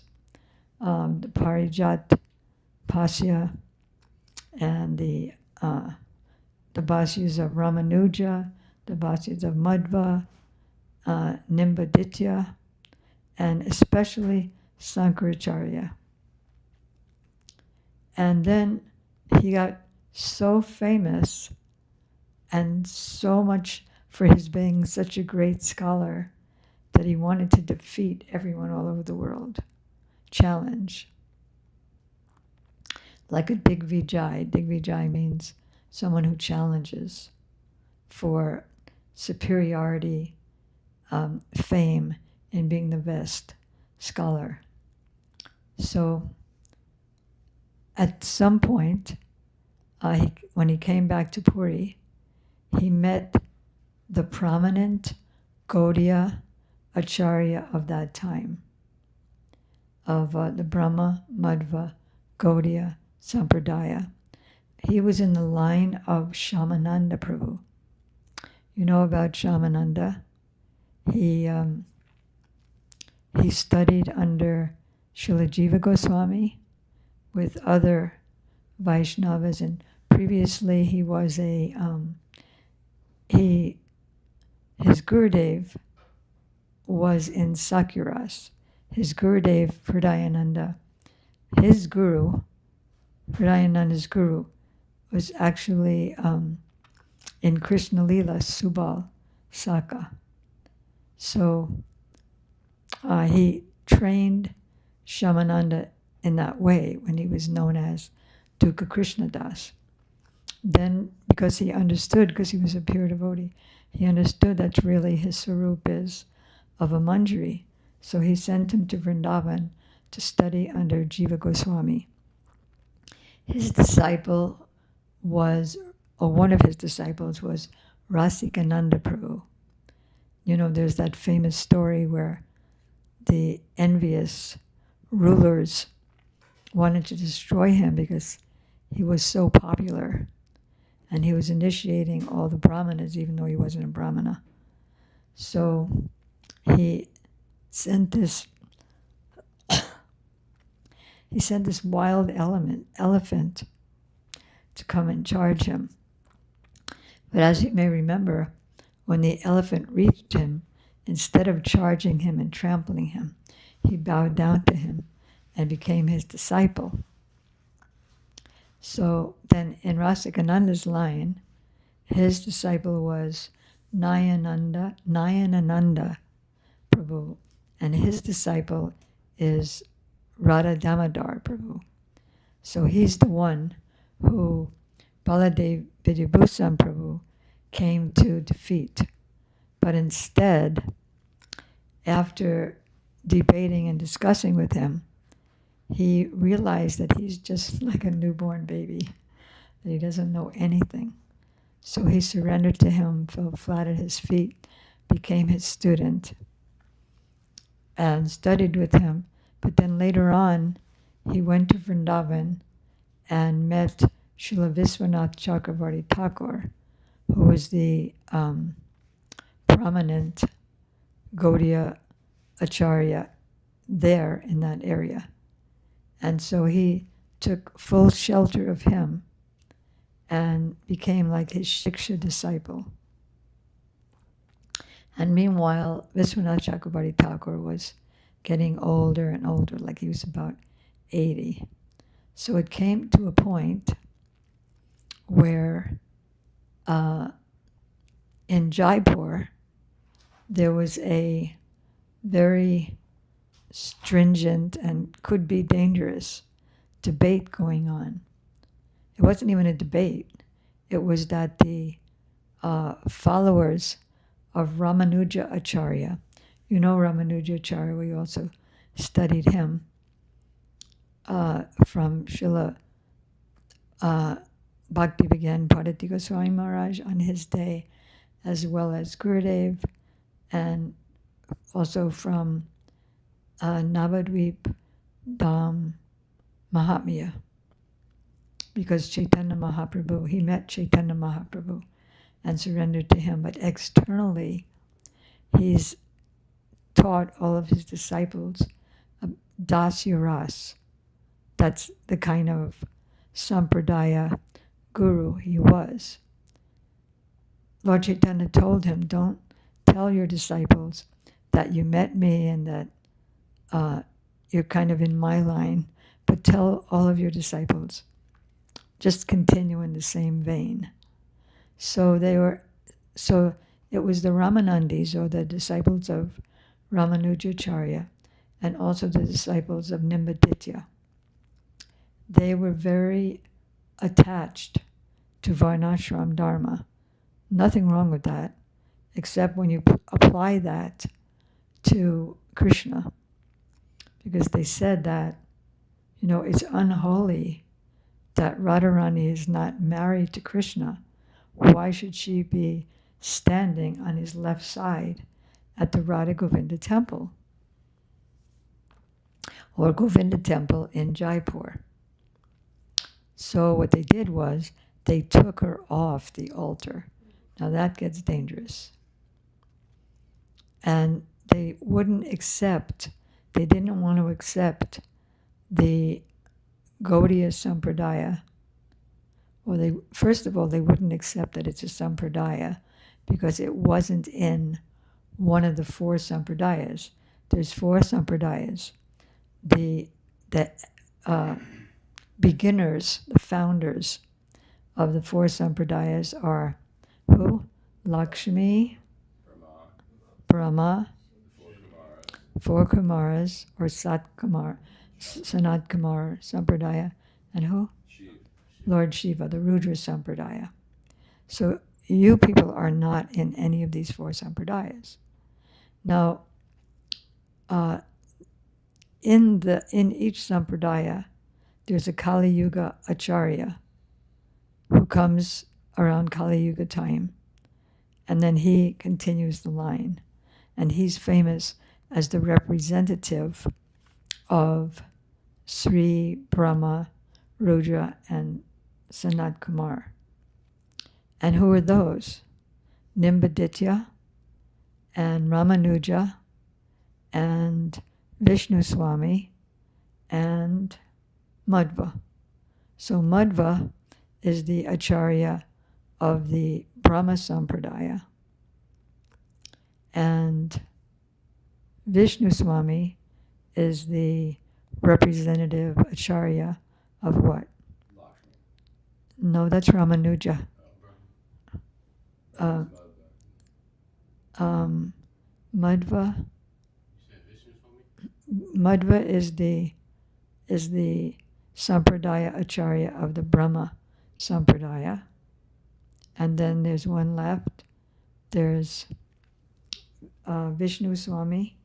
the Parijat Pasya and the Bhasyas of Ramanuja, the Bhasyas of Madhva, Nimbaditya, and especially Sankaracharya. And then he got so famous and so much for his being such a great scholar that he wanted to defeat everyone all over the world. Challenge. Like a Digvijay. Digvijay means someone who challenges for superiority, fame in being the best scholar. So at some point, when he came back to Puri, he met the prominent Gaudiya Acharya of that time, of the Brahma Madhva Gaudiya Sampradaya. He was in the line of Shyamananda Prabhu. You know about Shyamananda? He studied under Srila Jiva Goswami with other Vaishnavas, and previously he was his Gurudev was in Sakyras. His Gurudev, Hridayananda, his guru, Hridayananda's guru, was actually in Krishna Lila, Subal, Saka. So he trained Shyamananda in that way when he was known as Dukkha Krishnadas. Then, because he understood, because he was a pure devotee, he understood that's really his swarup is of a manjari. So he sent him to Vrindavan to study under Jiva Goswami. His disciple was, or one of his disciples was Rasikananda Prabhu. You know, there's that famous story where the envious rulers wanted to destroy him because he was so popular, and he was initiating all the brahmanas even though he wasn't a brahmana. So he sent this wild elephant to come and charge him. But as you may remember, when the elephant reached him, instead of charging him and trampling him, he bowed down to him and became his disciple. So then in Rasikananda's line, his disciple was Nayanananda Prabhu, and his disciple is Radha Damodar Prabhu. So he's the one who Baladev Vidyabhushan Prabhu came to defeat. But instead, after debating and discussing with him, he realized that he's just like a newborn baby, that he doesn't know anything. So he surrendered to him, fell flat at his feet, became his student, and studied with him. But then later on, he went to Vrindavan and met Srila Viswanath Chakravarti Thakur, who was the prominent Gaudiya Acharya there in that area. And so he took full shelter of him and became like his Shiksha disciple. And meanwhile, Viswanath Chakravarti Thakur was getting older and older, like he was about 80. So it came to a point where in Jaipur, there was a very stringent and could be dangerous debate going on. It wasn't even a debate. It was that the followers of Ramanuja Acharya, you know Ramanuja Acharya, we also studied him from Srila Bhakti Vigyan Bharati Goswami Maharaj on his day, as well as Gurudev, and also from Navadvip Dham Mahatmya, because Chaitanya Mahaprabhu, he met Chaitanya Mahaprabhu and surrendered to him, but externally he's taught all of his disciples Dasya Ras. That's the kind of Sampradaya guru he was. Lord Chaitanya told him, don't tell your disciples that you met me and that you're kind of in my line, but tell all of your disciples, just continue in the same vein. So it was the Ramanandis, or the disciples of Ramanujacharya, and also the disciples of Nimbaditya. They were very attached to Varnashram Dharma. Nothing wrong with that, except when you apply that to Krishna, because they said that You know, it's unholy that Radharani is not married to Krishna. Why should she be standing on his left side at the Radha Govinda temple? Or Govinda temple in Jaipur. So what they did was they took her off the altar. Now that gets dangerous. And they didn't want to accept the Gaudiya Sampradaya. Well, first of all, they wouldn't accept that it's a Sampradaya because it wasn't in one of the 4 Sampradayas. There's 4 Sampradayas. The beginners, the founders of the 4 Sampradayas are who? Lakshmi, Brahma, 4 Kumaras, or Sanat Kumar Sampradaya, and who? Lord Shiva, the Rudra Sampradaya. So you people are not in any of these 4 Sampradayas. Now, in each Sampradaya, there's a Kali Yuga Acharya who comes around Kali Yuga time, and then he continues the line. And he's famous as the representative of Sri, Brahma, Rudra, and Sanat Kumar. And who are those? Nimbaditya, and Ramanuja, and Vishnu Swami, and Madhva. So Madhva is the Acharya of the Brahma Sampradaya. And Vishnu Swami is the representative Acharya of what? No, that's Ramanuja. Madhva. Madhva is the Sampradaya Acharya of the Brahma Sampradaya. And then there's one left. There's Vishnu Swami.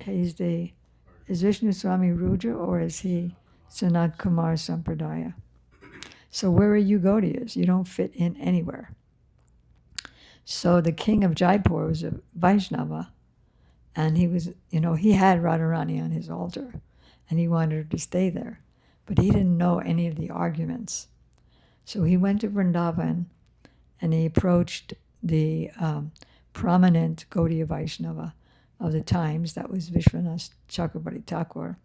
Is Vishnu Swami Rudra, or is he Sanat Kumar Sampradaya? So where are you Gaudiyas? You don't fit in anywhere. So the king of Jaipur was a Vaishnava, and he had Radharani on his altar, and he wanted her to stay there. But he didn't know any of the arguments. So he went to Vrindavan, and he approached the prominent Gaudiya Vaishnava of the times, that was Vishwanath Chakrabarti Thakur,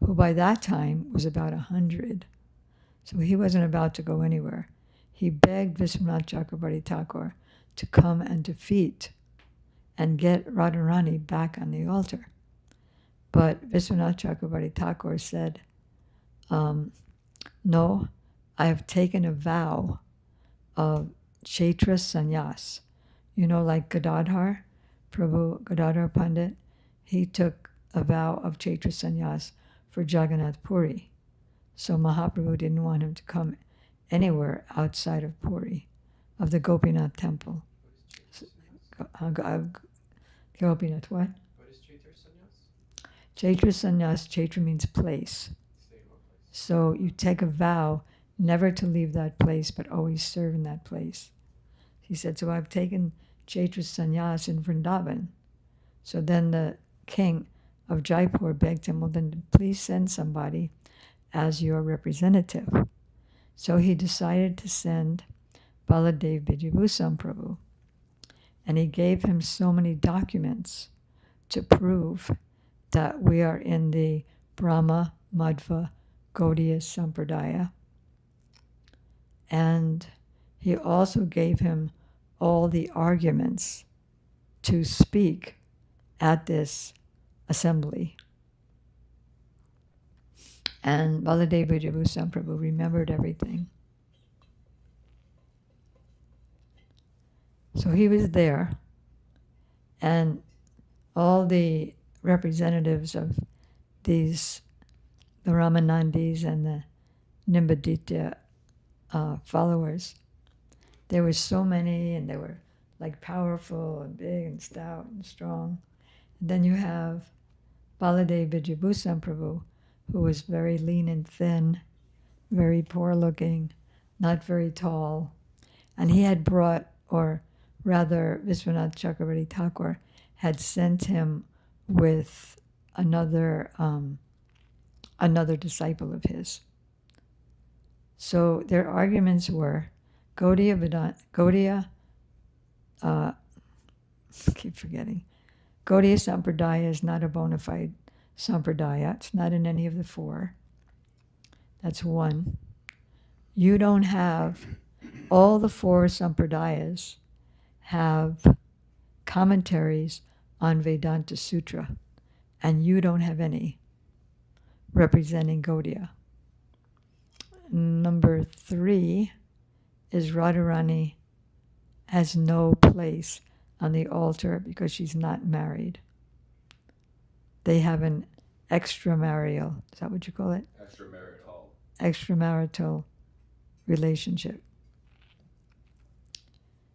who by that time was about 100. So he wasn't about to go anywhere. He begged Vishwanath Chakrabarti Thakur to come and defeat and get Radharani back on the altar. But Vishwanath Chakrabarti Thakur said, no, I have taken a vow of Kshetra Sannyas. You know, like Gadadhar, Prabhu Gadadhar Pandit, he took a vow of Kshetra Sannyas for Jagannath Puri. So Mahaprabhu didn't want him to come anywhere outside of Puri, of the Gopinath temple. Gopinath, what? What is Chaitra Sannyas? Chaitra Sannyas, Chaitra means place. Stay in one place. So you take a vow never to leave that place, but always serve in that place. He said, so I've taken Chaitra Sannyas in Vrindavan. So then the king of Jaipur begged him, well then please send somebody as your representative. So he decided to send Baladev Bijibhusam Prabhu. And he gave him so many documents to prove that we are in the Brahma, Madhva, Gaudiya Sampradaya. And he also gave him all the arguments to speak at this assembly. And Baladev Bijibhusam Prabhu remembered everything. So he was there, and all the representatives of the Ramanandis and the Nimbaditya followers, there were so many, and they were like powerful and big and stout and strong. And then you have Baladev Bijibhusam Prabhu, who was very lean and thin, very poor looking, not very tall. And he had brought, or rather Vishwanath Chakravarti Thakur had sent him with another disciple of his. So their arguments were Gaudiya Sampradaya is not a bona fide Sampradaya. It's not in any of the four. That's one. You don't have, all the four Sampradayas have commentaries on Vedanta Sutra, and you don't have any representing Gaudiya. Number 3 is Radharani has no place on the altar because she's not married. They have an extramarital, is that what you call it? Extramarital relationship.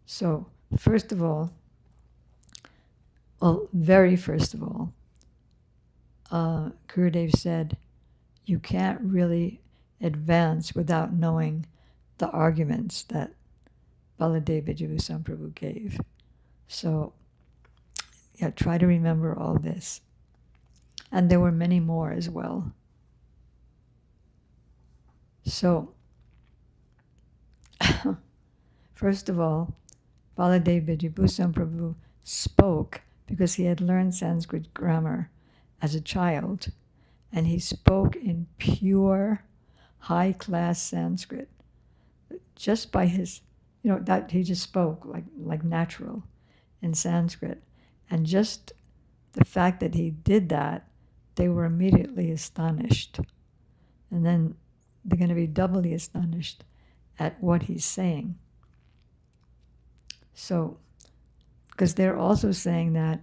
So, first of all, very first of all, Gurudev said, you can't really advance without knowing the arguments that Baladev Vijayabhusan Prabhu gave. So, yeah, try to remember all this. And there were many more as well. So, first of all, Baladev Vijayabhusan Prabhu spoke because he had learned Sanskrit grammar as a child, and he spoke in pure, high-class Sanskrit. Just by his, that he just spoke like natural in Sanskrit. And just the fact that he did that, they were immediately astonished. And then they're going to be doubly astonished at what he's saying. So, because they're also saying that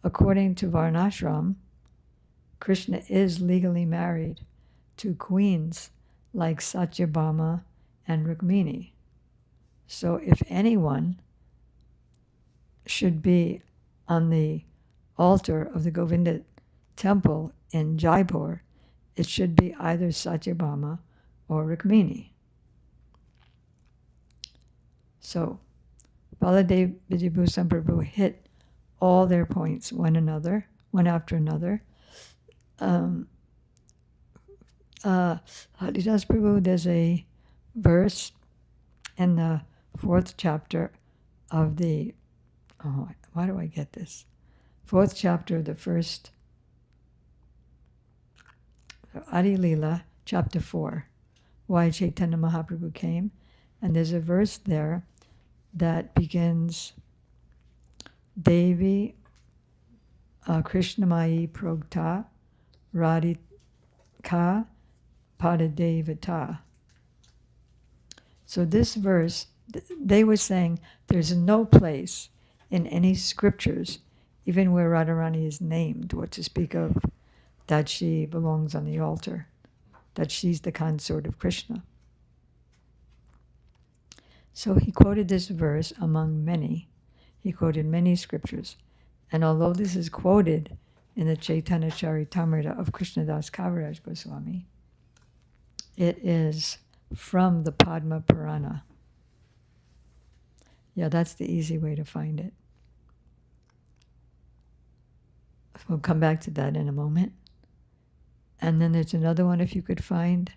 according to Varnashram, Krishna is legally married to queens like Satyabhama and Rukmini. So if anyone should be on the altar of the Govinda temple in Jaipur, it should be either Satyabhama or Rukmini. So Baladev Vijayabhusan Prabhu hit all their points, one after another. Haridas Prabhu, there's a verse in the 4th chapter of the, why do I get this? 4th chapter of the first, Adi Leela, chapter 4, why Chaitanya Mahaprabhu came. And there's a verse there that begins, Devi Krishnamayi Progta Radhika Padadevata. So this verse, they were saying there's no place in any scriptures, even where Radharani is named, what to speak of that she belongs on the altar, that she's the consort of Krishna. So he quoted this verse among many. He quoted many scriptures. And although this is quoted in the Chaitanya Charitamrita of Krishnadas Kaviraj Goswami, it is from the Padma Purana. Yeah, that's the easy way to find it. We'll come back to that in a moment. And then there's another one, if you could find,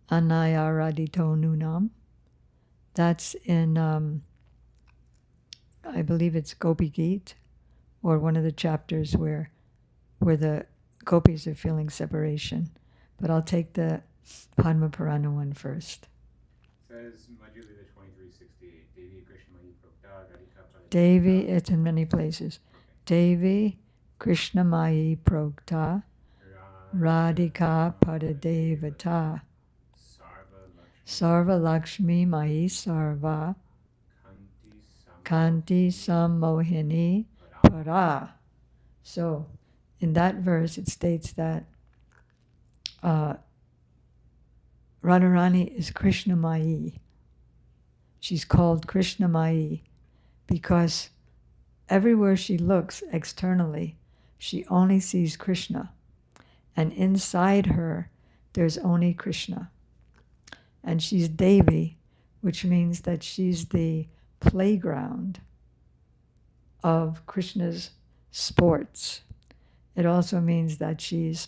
Anayaradito Nunam. That's in, I believe it's Gopi Geet, or one of the chapters where the gopis are feeling separation. But I'll take the Padma Purana one first. Says Madhya Lila 2368, Devi Krishnamayi Progta Radhika. Devi, it's in many places. Devi Krishnamayi Progta Radhika Padadevata Sarva Lakshmi Mahi Sarva Kanti Sammohini Para. So, in that verse, it states that Radharani is Krishnamayi. She's called Krishnamayi because everywhere she looks externally, she only sees Krishna. And inside her there's only Krishna. And she's Devi, which means that she's the playground of Krishna's sports. It also means that she's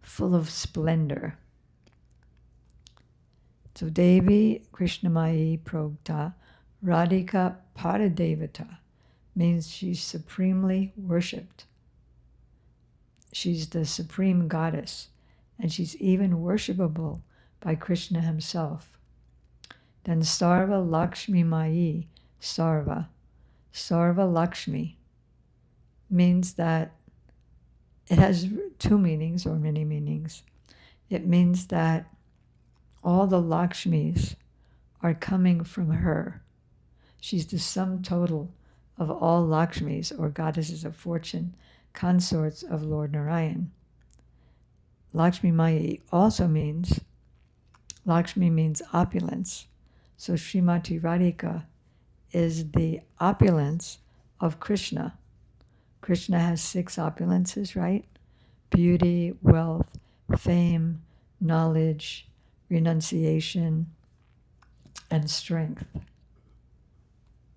full of splendor. So Devi Krishnamayi Progta Radhika Paradevata means she's supremely worshipped. She's the supreme goddess, and she's even worshipable by Krishna himself. Then Sarva Lakshmi Mayi Sarva Lakshmi means that it has two meanings or many meanings. It means that all the Lakshmis are coming from her. She's the sum total of all Lakshmis, or goddesses of fortune, consorts of Lord Narayan. Lakshmi Mayi also means, Lakshmi means opulence. So Srimati Radhika is the opulence of Krishna. Krishna has 6 opulences, right? Beauty, wealth, fame, knowledge, renunciation, and strength.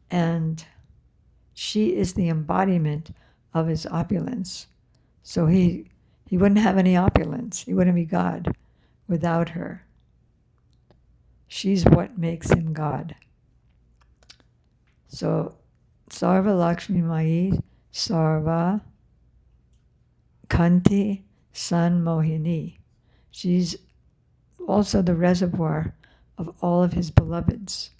And she is the embodiment of his opulence. So he wouldn't have any opulence. He wouldn't be God without her. She's what makes him God. So Sarva Lakshmi Mayi Sarva Kanti San Mohini. She's also the reservoir of all of his beloveds.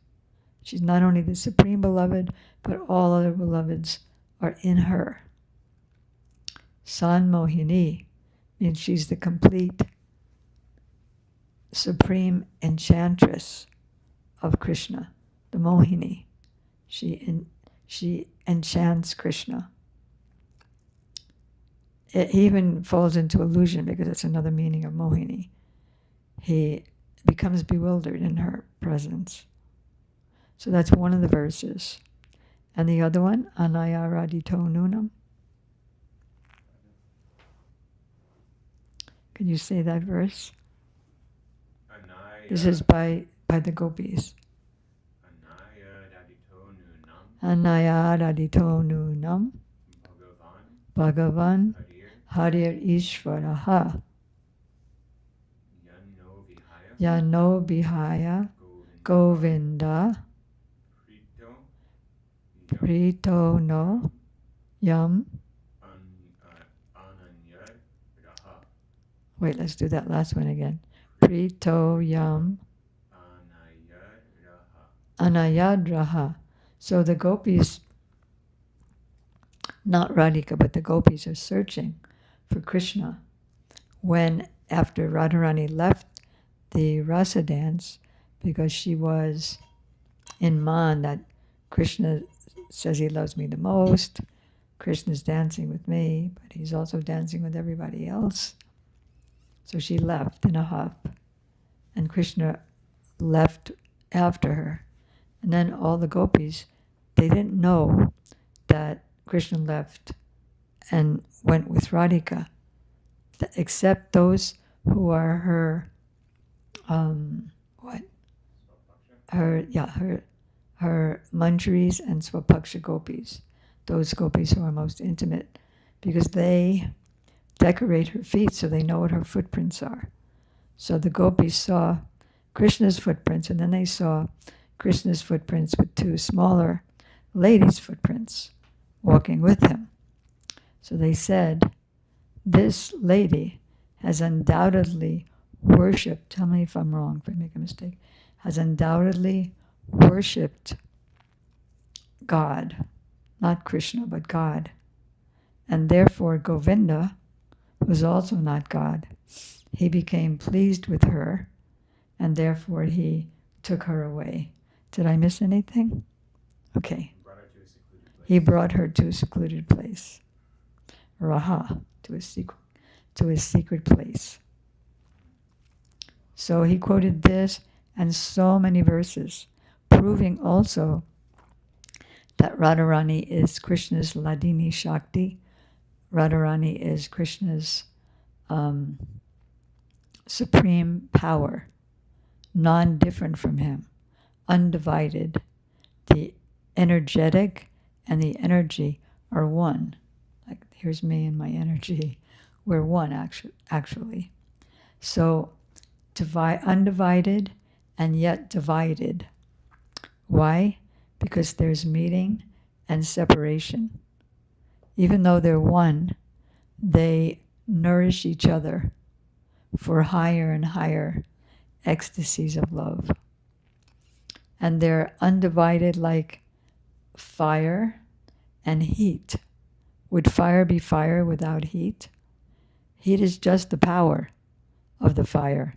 She's not only the supreme beloved, but all other beloveds are in her. San Mohini means she's the complete supreme enchantress of Krishna, the Mohini. She enchants Krishna. It even falls into illusion because it's another meaning of Mohini. He becomes bewildered in her presence. So that's one of the verses. And the other one, Anayaradito Nunam. Can you say that verse? This is by the gopis. Anayaradito Nunam Bhagavan Harir Ishvaraha Yano Vihaya Govinda Prito no Yam. Wait, let's do that last one again. Prito Yam Anayadraha. So the gopis, not Radhika, but the gopis are searching for Krishna. When, after Radharani left the rasa dance, because she was in Man that Krishna says he loves me the most, Krishna's dancing with me, but he's also dancing with everybody else. So she left in a huff, and Krishna left after her. And then all the gopis, they didn't know that Krishna left and went with Radhika, except those who are her, her manjaris and swapaksha gopis, those gopis who are most intimate, because they decorate her feet so they know what her footprints are. So the gopis saw Krishna's footprints, and then they saw Krishna's footprints with 2 smaller ladies' footprints walking with him. So they said, this lady has undoubtedly worshipped, tell me if I'm wrong, if I make a mistake, has undoubtedly worshipped God, not Krishna, but God. And therefore Govinda, who's also not God, he became pleased with her, and therefore he took her away. Did I miss anything? Okay. He brought her to a secluded place. Raha, to a secret place. So he quoted this and so many verses, proving also that Radharani is Krishna's Ladini Shakti. Radharani is Krishna's supreme power, non-different from him, undivided. The energetic and the energy are one. Like, here's me and my energy. We're one, actually. So, undivided and yet divided. Why? Because there's meeting and separation. Even though they're one, they nourish each other for higher and higher ecstasies of love. And they're undivided like fire and heat. Would fire be fire without heat? Heat is just the power of the fire.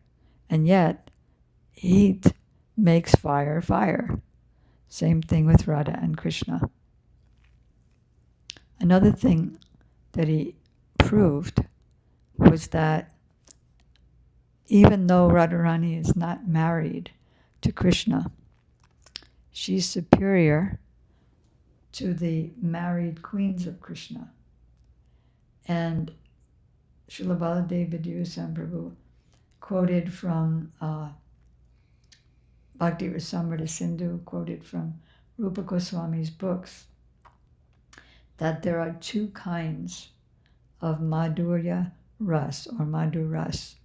And yet, heat makes fire fire. Same thing with Radha and Krishna. Another thing that he proved was that even though Radharani is not married to Krishna, she's superior to the married queens of Krishna. And Srila Baladev Vidya Prabhu quoted from Bhakti Rasamrita Sindhu, quoted from Rupa Goswami's books, that there are two kinds of Madhurya Ras or Madhur Ras.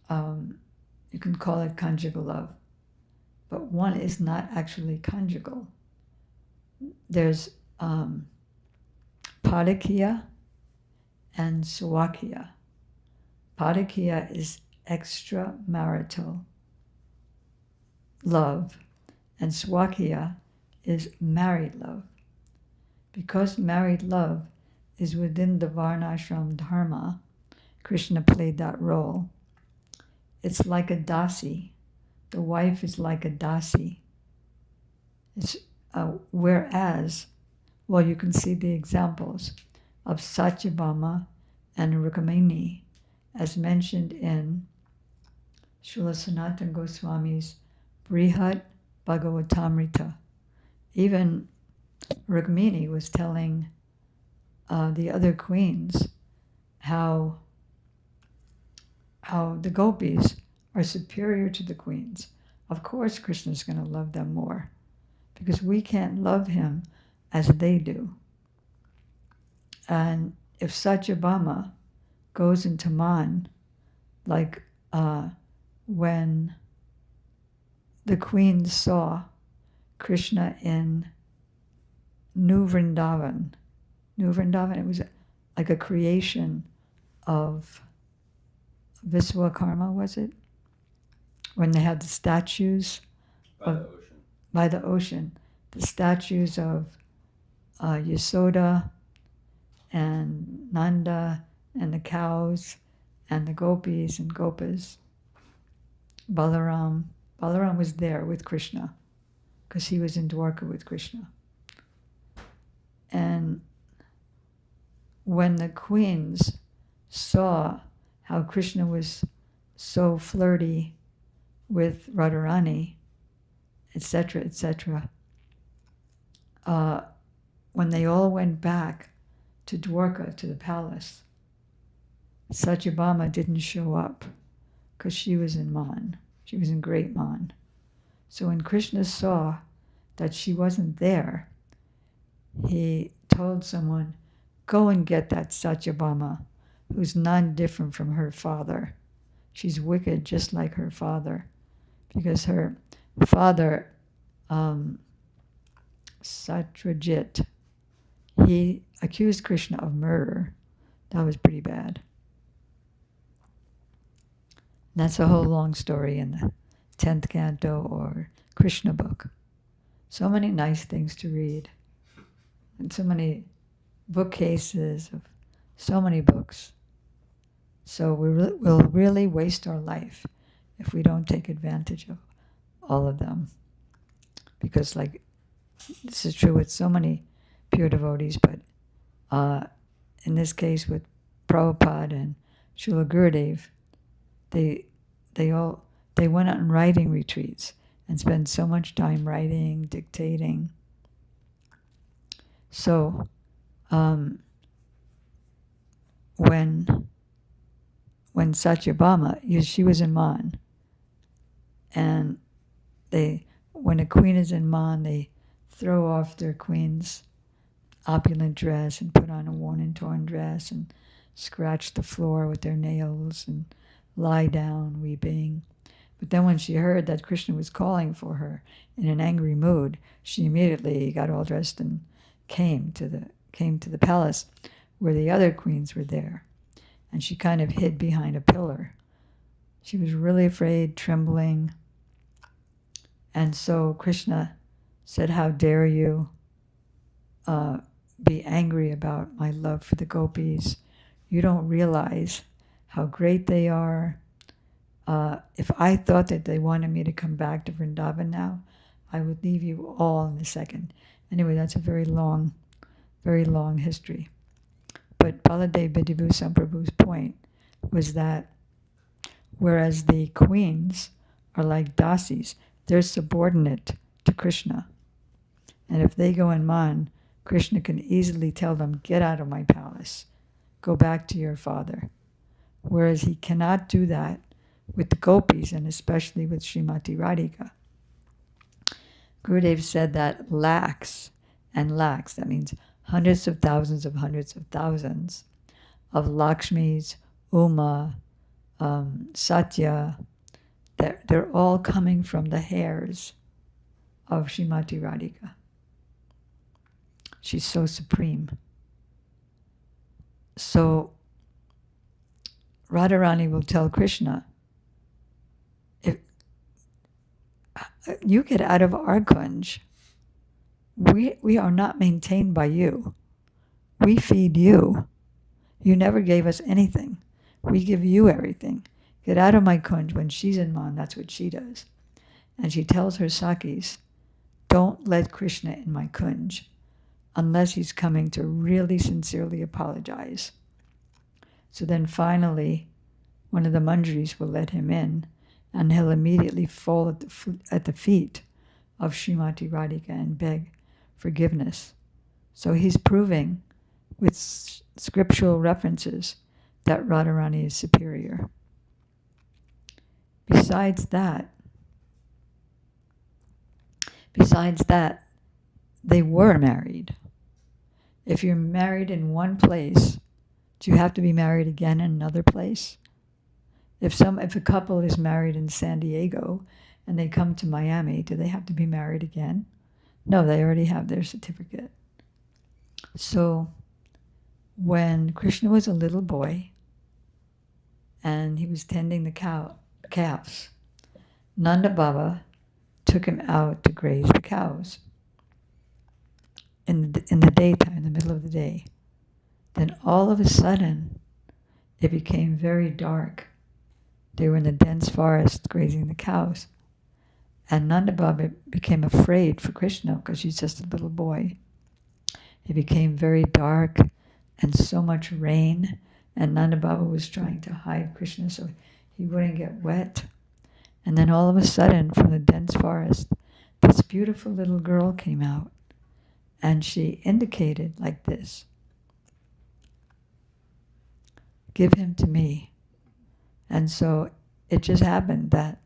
You can call it conjugal love, but one is not actually conjugal. There's Padakya and Swakya. Padakya is extramarital love, and Swakya is married love. Because married love is within the Varnashram Dharma, Krishna played that role. It's like a dasi. The wife is like a dasi. It's whereas, well, you can see the examples of Satyabhama and Rukmini, as mentioned in Srila Sanatana Goswami's Brihat Bhagavatamrita. Even Rukmini was telling the other queens how the gopis are superior to the queens. Of course, Krishna's going to love them more because we can't love him as they do. And if Satyabhama goes into Man, like when the queens saw Krishna in New Vrindavan. New Vrindavan, it was like a creation of Viswakarma, was it? When they had the statues by the ocean, the statues of Yasoda and Nanda and the cows and the gopis and gopas. Balaram was there with Krishna because he was in Dwarka with Krishna. And when the queens saw how Krishna was so flirty with Radharani, etc., etc., when they all went back to Dwarka, to the palace, Satyabhama didn't show up because she was in Man. She was in great Man. So when Krishna saw that she wasn't there, he told someone, go and get that Satyabhama, who's none different from her father. She's wicked just like her father, because her father, Satyajit, he accused Krishna of murder. That was pretty bad. That's a whole long story in the 10th canto or Krishna book. So many nice things to read. And so many bookcases of so many books. So we'll really waste our life if we don't take advantage of all of them. Because this is true with so many pure devotees, but in this case with Prabhupada and Srila Gurudev, they went on writing retreats and spent so much time writing, dictating. So when when Satyabhama, she was in Man, and when a queen is in Man, they throw off their queen's opulent dress and put on a worn and torn dress and scratch the floor with their nails and lie down weeping. But then when she heard that Krishna was calling for her in an angry mood, she immediately got all dressed and came to the palace where the other queens were there. And she kind of hid behind a pillar. She was really afraid, trembling. And so Krishna said, "How dare you be angry about my love for the gopis? You don't realize how great they are. If I thought that they wanted me to come back to Vrindavan now, I would leave you all in a second." Anyway, that's a very long history. But Baladev Vidibhusam Prabhu's point was that whereas the queens are like dasis, they're subordinate to Krishna. And if they go in Man, Krishna can easily tell them, "Get out of my palace. Go back to your father." Whereas he cannot do that with the gopis, and especially with Srimati Radhika. Gurudev said that lakhs and lakhs, that means hundreds of thousands of Lakshmis, Uma, Satya, they're all coming from the hairs of Srimati Radhika. She's so supreme. So Radharani will tell Krishna, if you get out of our kunj, we are not maintained by you. We feed you. You never gave us anything. We give you everything. Get out of my kunj. When she's in Man, that's what she does. And she tells her Sakis, don't let Krishna in my kunj unless he's coming to really sincerely apologize. So then finally, one of the manjaris will let him in, and he'll immediately fall at the feet of Srimati Radhika and beg forgiveness. So he's proving with scriptural references that Radharani is superior. Besides that, they were married. If you're married in one place, do you have to be married again in another place? If a couple is married in San Diego and they come to Miami, do they have to be married again? No, they already have their certificate. So when Krishna was a little boy and he was tending the calves, Nanda Baba took him out to graze the cows in the daytime, in the middle of the day. Then all of a sudden, it became very dark. They were in the dense forest grazing the cows. And Nanda Baba became afraid for Krishna because he's just a little boy. It became very dark and so much rain, and Nanda Baba was trying to hide Krishna so he wouldn't get wet. And then all of a sudden, from the dense forest, this beautiful little girl came out, and she indicated like this, "Give him to me." And so it just happened that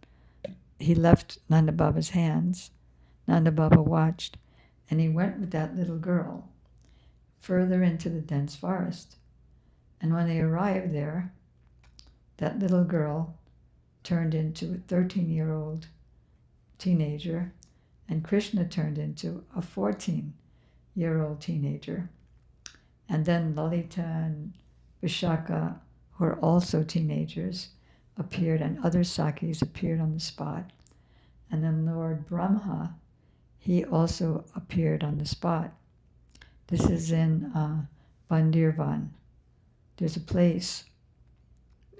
he left Nanda Baba's hands. Nanda Baba watched, and he went with that little girl further into the dense forest. And when they arrived there, that little girl turned into a 13-year-old teenager, and Krishna turned into a 14-year-old teenager. And then Lalita and Vishaka, who are also teenagers, appeared, and other Sakis appeared on the spot. And then Lord Brahma, he also appeared on the spot. This is in Bandirvan. There's a place,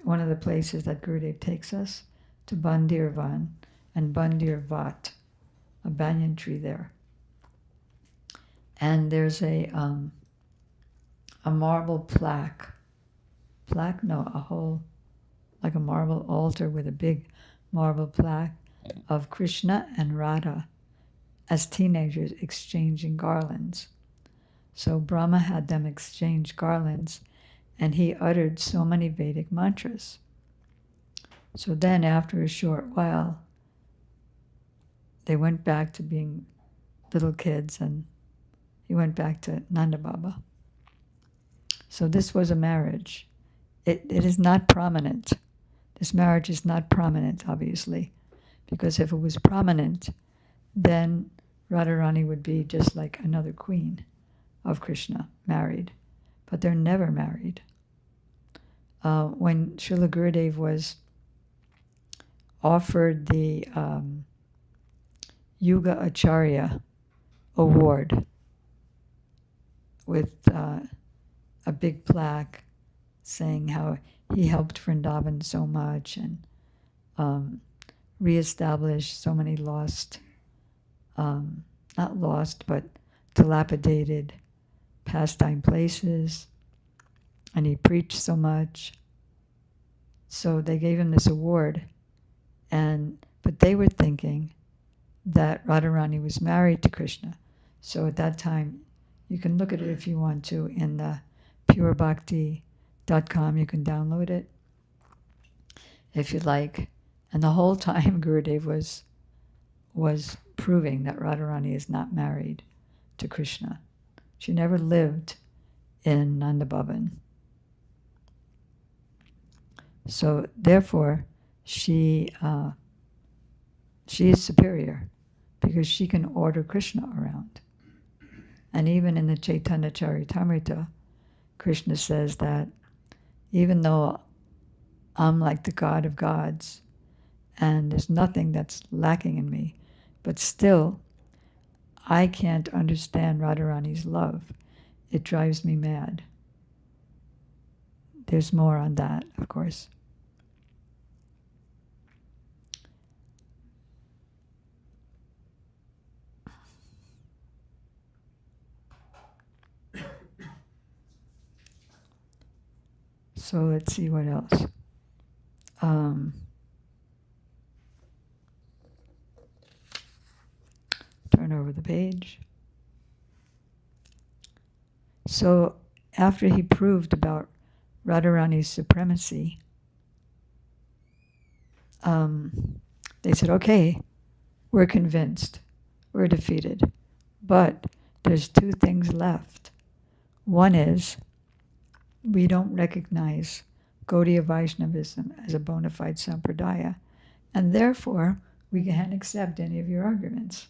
one of the places that Gurudev takes us, to Bandirvan and Bandirvat, a banyan tree there. And there's a marble plaque, like a marble altar with a big marble plaque of Krishna and Radha as teenagers exchanging garlands. So Brahma had them exchange garlands, and he uttered so many Vedic mantras. So then after a short while, they went back to being little kids, and he went back to Nanda Baba. So this was a marriage. It is not prominent. This marriage is not prominent, obviously, because if it was prominent, then Radharani would be just like another queen of Krishna, married. But they're never married. When Srila Gurudev was offered the Yuga Acharya award with a big plaque saying how he helped Vrindavan so much and reestablished so many lost, not lost, but dilapidated pastime places, and he preached so much. So they gave him this award, but they were thinking that Radharani was married to Krishna. So at that time, you can look at it if you want to in the purebhakti.com. You can download it if you like. And the whole time Gurudev was proving that Radharani is not married to Krishna. She never lived in Nanda Bhavan. So therefore, she is superior because she can order Krishna around. And even in the Chaitanya Charitamrita, Krishna says that even though I'm like the God of gods and there's nothing that's lacking in me, but still I can't understand Radharani's love. It drives me mad. There's more on that, of course. So let's see what else. Turn over the page. So after he proved about Radharani's supremacy, they said, okay, we're convinced, we're defeated, but there's two things left. One is, we don't recognize Gaudiya Vaishnavism as a bona fide sampradaya, and therefore we can't accept any of your arguments.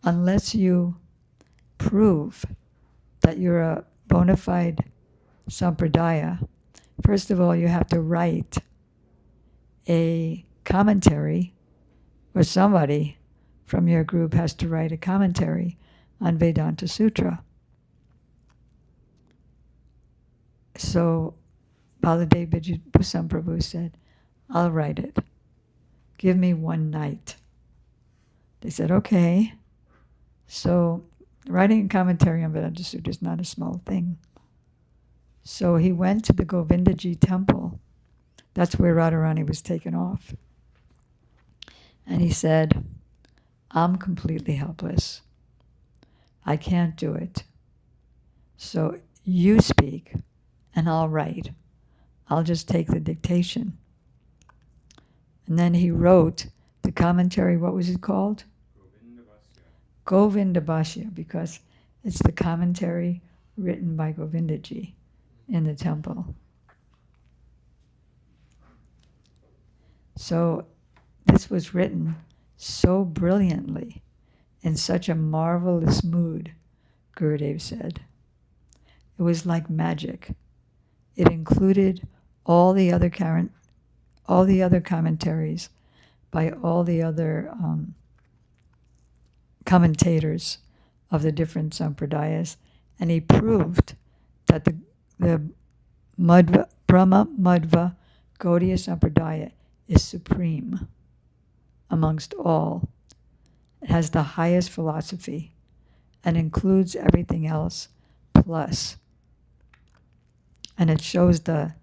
Unless you prove that you're a bona fide sampradaya, first of all, you have to write a commentary, or somebody from your group has to write a commentary on Vedanta Sutra. So Baladev Bhusam Prabhu said, I'll write it. Give me one night. They said, okay. So writing a commentary on Vedanta Sutra is not a small thing. So he went to the Govindaji temple. That's where Radharani was taken off. And he said, I'm completely helpless. I can't do it. So you speak and I'll write. I'll just take the dictation. And then he wrote the commentary, what was it called? Govindabhashya, because it's the commentary written by Govindaji in the temple. So this was written so brilliantly, in such a marvelous mood, Gurudev said. It was like magic. It included all the other commentaries by all the other commentators of the different sampradayas, and he proved that the Madhva, Brahma Madhva Gaudiya Sampradaya is supreme amongst all. It has the highest philosophy and includes everything else plus. And it shows the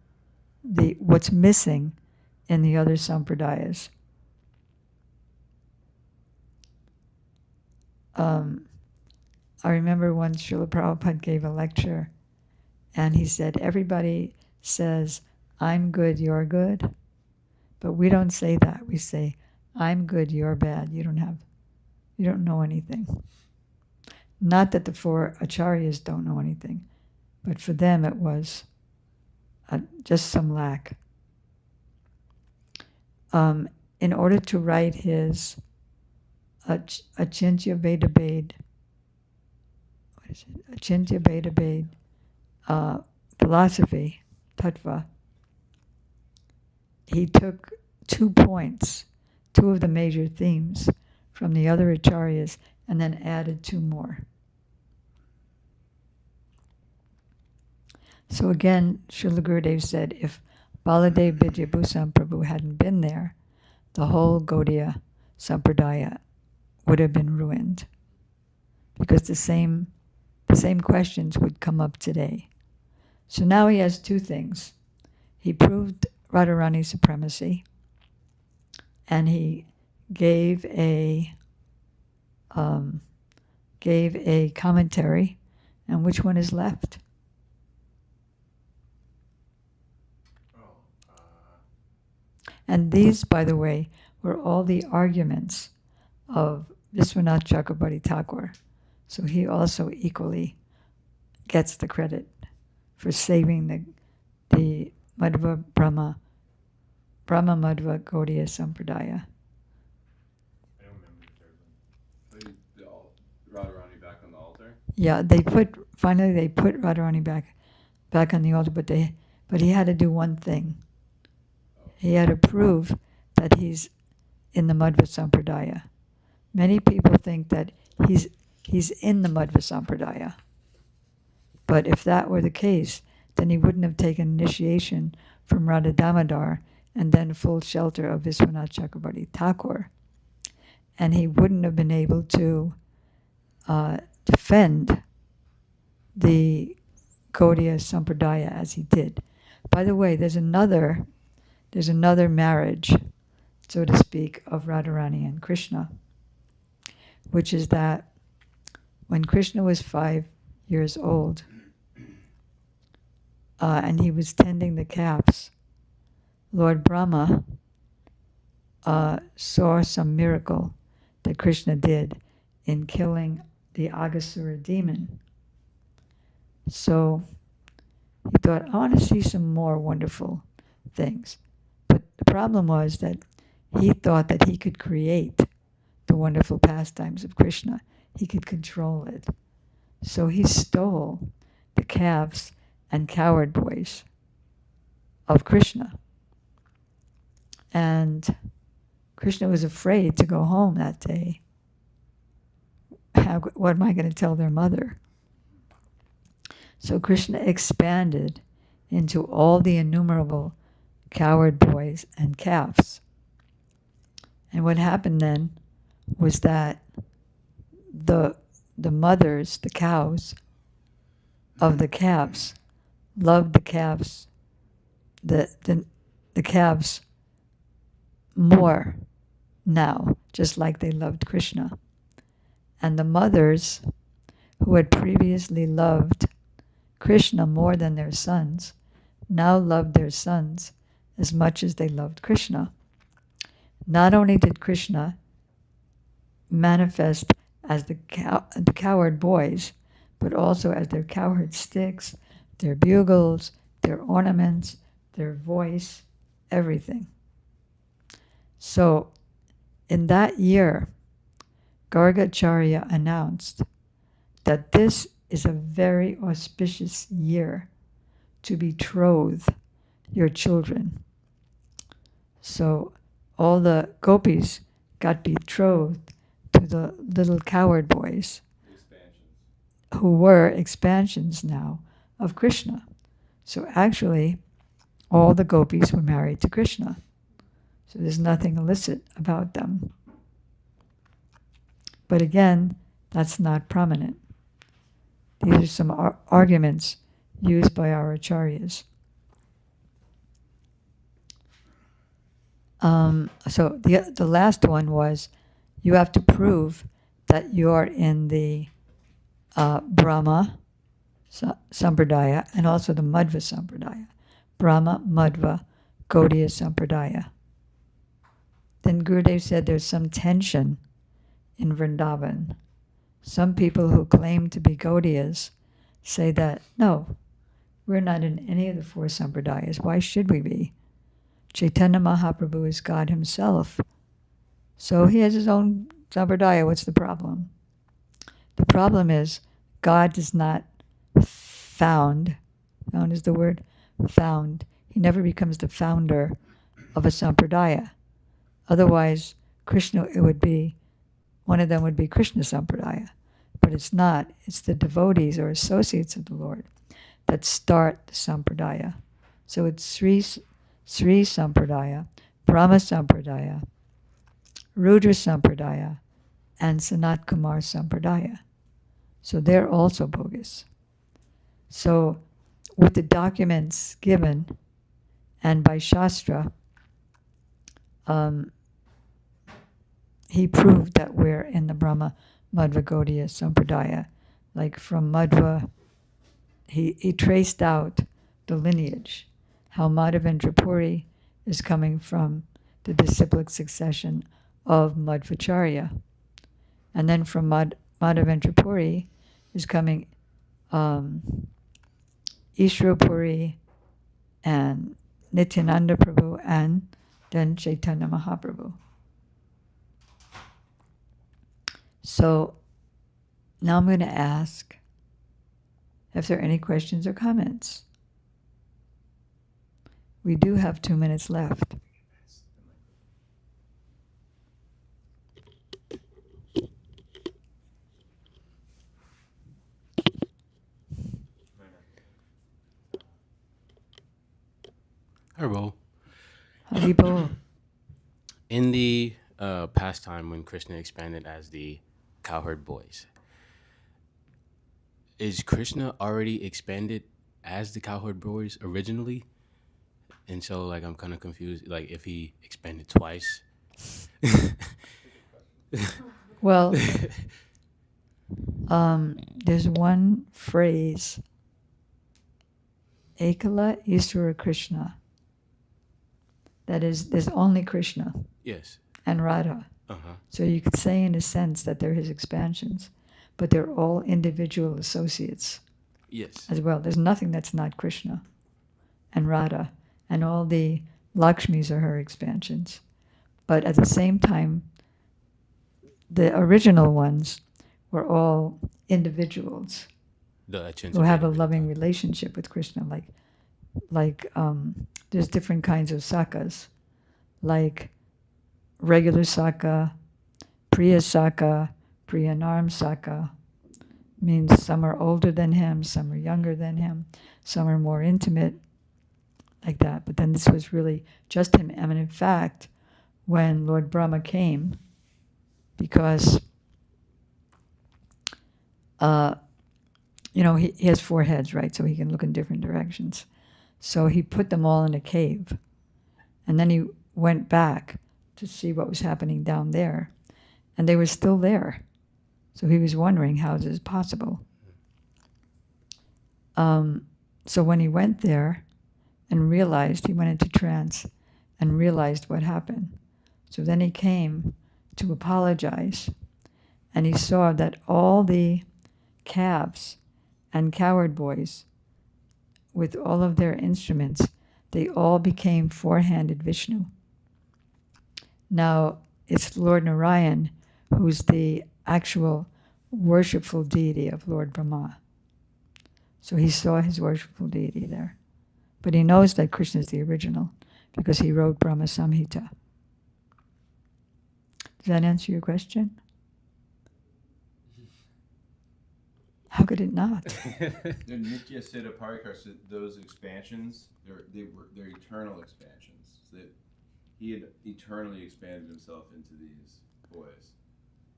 what's missing in the other sampradayas. I remember once Srila Prabhupada gave a lecture, and he said, everybody says, I'm good, you're good, But we don't say that. We say, I'm good, you're bad. You don't know anything. Not that the four acharyas don't know anything, but for them it was just some lack. In order to write his Achintya Veda Bhed, Achintya Veda Bhed philosophy, tattva, he took 2 points, 2 of the major themes from the other acharyas, and then added 2 more. So again, Srila Gurudev said, if Baladev Vidyabhusam Prabhu hadn't been there, the whole Gaudiya Sampradaya would have been ruined. Because the same questions would come up today. So now he has 2 things. He proved Radharani's supremacy, and he gave a commentary, and which one is left? And these, by the way, were all the arguments of Vishwanath Chakrabarti Thakur. So he also equally gets the credit for saving the Madhva Brahma Madhva Gaudiya Sampradaya. I don't remember the third one. The Radharani back on the altar? Yeah, finally they put Radharani back on the altar, but he had to do one thing. He had to prove that he's in the Madhva Sampradaya. Many people think that he's in the Madhva Sampradaya. But if that were the case, then he wouldn't have taken initiation from Radha Damodar and then full shelter of Vishwanath Chakrabarti Thakur. And he wouldn't have been able to defend the Gaudiya Sampradaya as he did. By the way, there's another marriage, so to speak, of Radharani and Krishna, which is that when Krishna was 5 years old, and he was tending the calves, Lord Brahma saw some miracle that Krishna did in killing the Aghasura demon. So he thought, I want to see some more wonderful things. But the problem was that he thought that he could create the wonderful pastimes of Krishna. He could control it. So he stole the calves and cowherd boys of Krishna. And Krishna was afraid to go home that day. What am I going to tell their mother? So Krishna expanded into all the innumerable cowherd boys and calves. And what happened then was that the mothers, the cows of the calves, loved the calves, the calves more now, just like they loved Krishna. And the mothers who had previously loved Krishna more than their sons now loved their sons as much as they loved Krishna. Not only did Krishna manifest as the cowherd boys, but also as their cowherd sticks, their bugles, their ornaments, their voice, everything. So in that year, Gargacharya announced that this is a very auspicious year to betroth your children. So all the gopis got betrothed to the little cowherd boys, who were expansions now of Krishna. So actually, all the gopis were married to Krishna. So there's nothing illicit about them. But again, that's not prominent. These are some arguments used by our acharyas. So the last one was, you have to prove that you're in the Brahma Sampradaya and also the Madhva Sampradaya. Brahma, Madhva, Gaudiya Sampradaya. then Gurudev said there's some tension in Vrindavan. Some people who claim to be Gaudiyas say that, no, we're not in any of the four sampradayas. Why should we be? Chaitanya Mahaprabhu is God himself. So he has his own sampradaya. What's the problem? The problem is God is not found. Found is the word? Found. He never becomes the founder of a sampradaya. Otherwise, Krishna, it would be, one of them would be Krishna sampradaya. But it's not. It's the devotees or associates of the Lord that start the sampradaya. So it's Sri sampradaya, Brahma sampradaya, Rudra sampradaya, and Sanat Kumar sampradaya. So they're also bogus. So with the documents given and by Shastra, he proved that we're in the Brahma Madhva Gaudiya Sampradaya. Like from Madhva, he traced out the lineage, how Madhavendra Puri is coming from the disciplic succession of Madhvacharya. And then from Madhavendra Puri is coming Ishvara Puri and Nityananda Prabhu and then Chaitanya Mahaprabhu. So now I'm going to ask if there are any questions or comments. We do have 2 minutes left. Harbo. Haribol. In the past time when Krishna expanded as the cowherd boys, is Krishna already expanded as the cowherd boys originally? And so, like, I'm kind of confused. Like, if he expanded twice. Well, there's one phrase, Ekala Isvara Krishna. That is, there's only Krishna Yes. and Radha. Uh-huh. So you could say in a sense that they're his expansions, but they're all individual associates Yes. as well. There's nothing that's not Krishna and Radha, and all the Lakshmis are her expansions. But at the same time, the original ones were all individuals who have a loving relationship with Krishna. Like there's different kinds of sakas, like regular saka, Priya Saka, Priyanarm Saka. Means some are older than him, some are younger than him, some are more intimate, like that. But then this was really just him. And in fact, when Lord Brahma came, because he has 4 heads, right? So he can look in different directions. So he put them all in a cave. And then he went back to see what was happening down there. And they were still there. So he was wondering, how is this possible? So when he went there and realized, he went into trance and realized what happened. So then he came to apologize. And he saw that all the calves and cowherd boys, with all of their instruments, they all became 4-handed Vishnu. Now, it's Lord Narayan who's the actual worshipful deity of Lord Brahma. So he saw his worshipful deity there. But he knows that Krishna is the original because he wrote Brahma Samhita. Does that answer your question? How could it not? The Nitya Siddha Parikars, those expansions, they're eternal expansions. So that he had eternally expanded himself into these boys.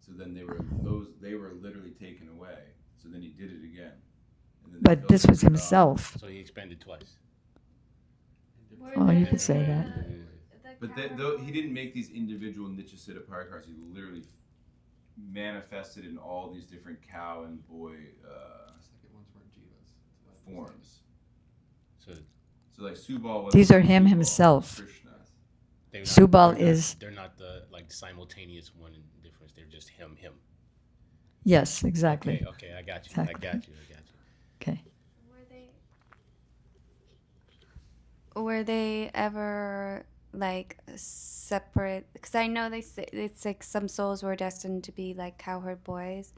So then they were literally taken away. So then he did it again. And then But this was himself. So he expanded twice. Oh, you could say that. But he didn't make these individual Nitya Siddha Parikars. He literally manifested in all these different cow and boy forms. So like Subal was. These are him himself. Krishna. Subal is- They're not the like simultaneous one difference. They're just him. Yes, exactly. Okay, I got you. Exactly. I got you. Okay. Were they ever like separate? Because I know they say it's like some souls were destined to be like cowherd boys.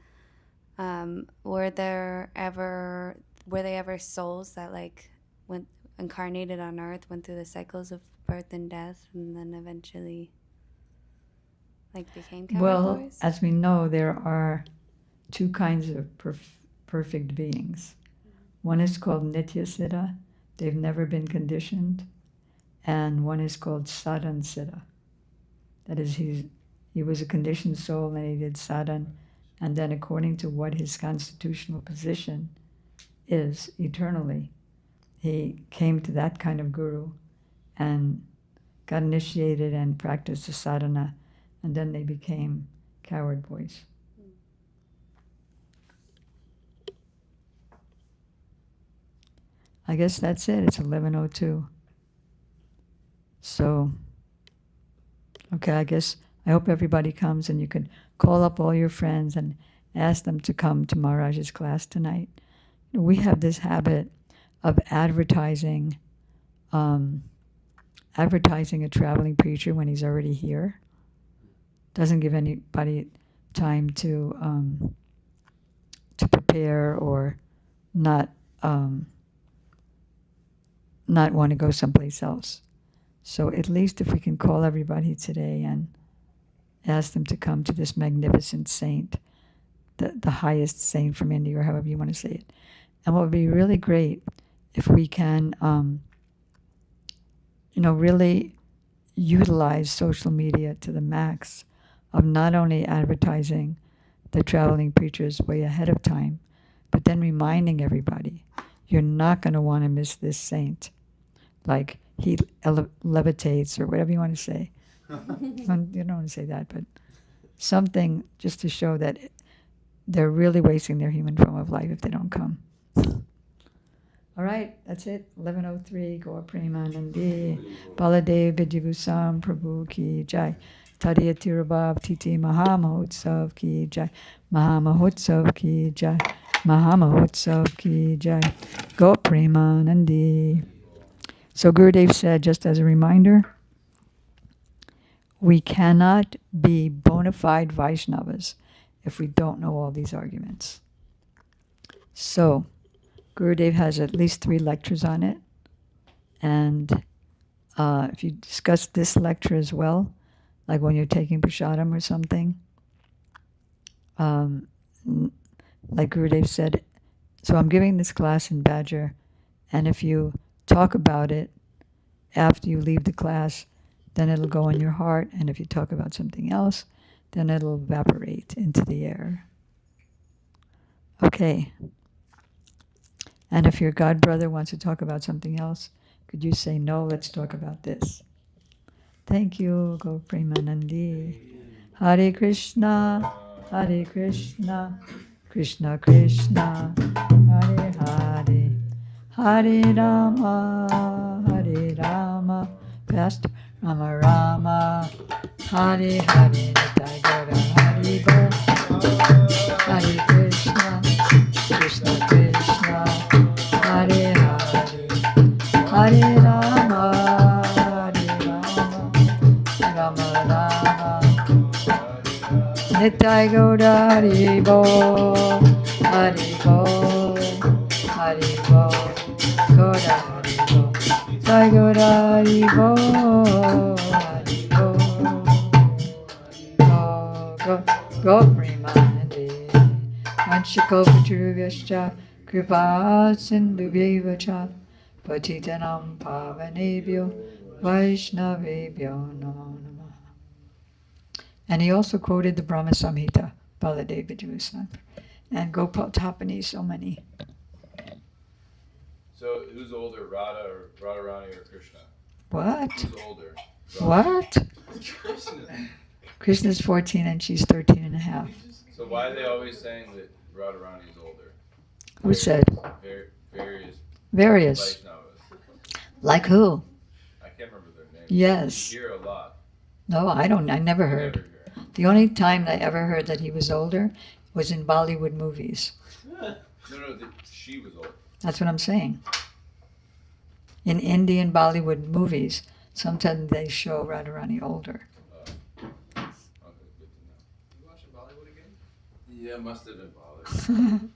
Were they ever souls that like went incarnated on Earth, went through the cycles of birth and death, and then eventually like became cowherd Well, boys? as we know, there are two kinds of perfect beings. One is called Nitya Siddha. They've never been conditioned. And one is called Sadhan Siddha. That is, he was a conditioned soul and he did sadhan. And then according to what his constitutional position is eternally, he came to that kind of guru and got initiated and practiced the sadhana. And then they became cowherd boys. I guess that's it. It's 11:02. So, okay, I hope everybody comes and you can call up all your friends and ask them to come to Maharaj's class tonight. We have this habit of advertising a traveling preacher when he's already here. Doesn't give anybody time to prepare or not want to go someplace else. So at least if we can call everybody today and ask them to come to this magnificent saint, the highest saint from India, or however you want to say it. And what would be really great if we can, really utilize social media to the max of not only advertising the traveling preachers way ahead of time, but then reminding everybody, you're not going to want to miss this saint. Like he levitates or whatever you want to say. You don't want to say that, but something just to show that they're really wasting their human form of life if they don't come. All right, that's it. 11:03. Gaur Premanandi. Baladev Vijayvusam Prabhu Ki Jai. Tadiya Tirabhav Titi Mahamahotsav Ki Jai. Mahamahotsav Ki Jai. Mahamahotsav Ki Jai. Gaur Premanandi. So Gurudev said, just as a reminder, we cannot be bona fide Vaishnavas if we don't know all these arguments. So Gurudev has at least 3 lectures on it. And if you discuss this lecture as well, like when you're taking prasadam or something, like Gurudev said, so I'm giving this class in Badger, and if you talk about it after you leave the class, then it'll go in your heart, and if you talk about something else, then it'll evaporate into the air. Okay. And if your god brother wants to talk about something else, could you say, no, let's talk about this? Thank you, Gaur Premanandi. Hare Krishna, Krishna Krishna, Hare Hare, Hare Rama, Pastor Rama Rama, Hare Hare, Nitai Gaura Hari Bol, Hare Krishna, Krishna Krishna, Hare Hare, Hare Rama, Rama Rama, Nitai Gaura Hari Bol, Hari Bol, Hari Bol, Gaura Hari Bol, Nitai Gaura Hari Bol, Hari Bol, Go Premanandi, Vanchakalpatarubhyascha, Kripa Sindhubhyeva cha, Patitanam Pavanebhyo, Vaishnavebhyo Namo Namah. And he also quoted the Brahma Samhita, Baladev Vijayvusam, and Gopal Tapani, so many. So who's older, Radharani or Krishna? What? Who's older? What? Krishna's 14 and she's 13 and a half. So why are they always saying that Radharani is older? Who said? Various Vaishnavas. Like who? I can't remember their names. Yes. You hear a lot. No, I never heard. Never heard. The only time I ever heard that he was older was in Bollywood movies. No, she was old. That's what I'm saying. In Indian Bollywood movies, sometimes they show Radharani older. Okay, good to know. You watching Bollywood again? Yeah, must have been bothered.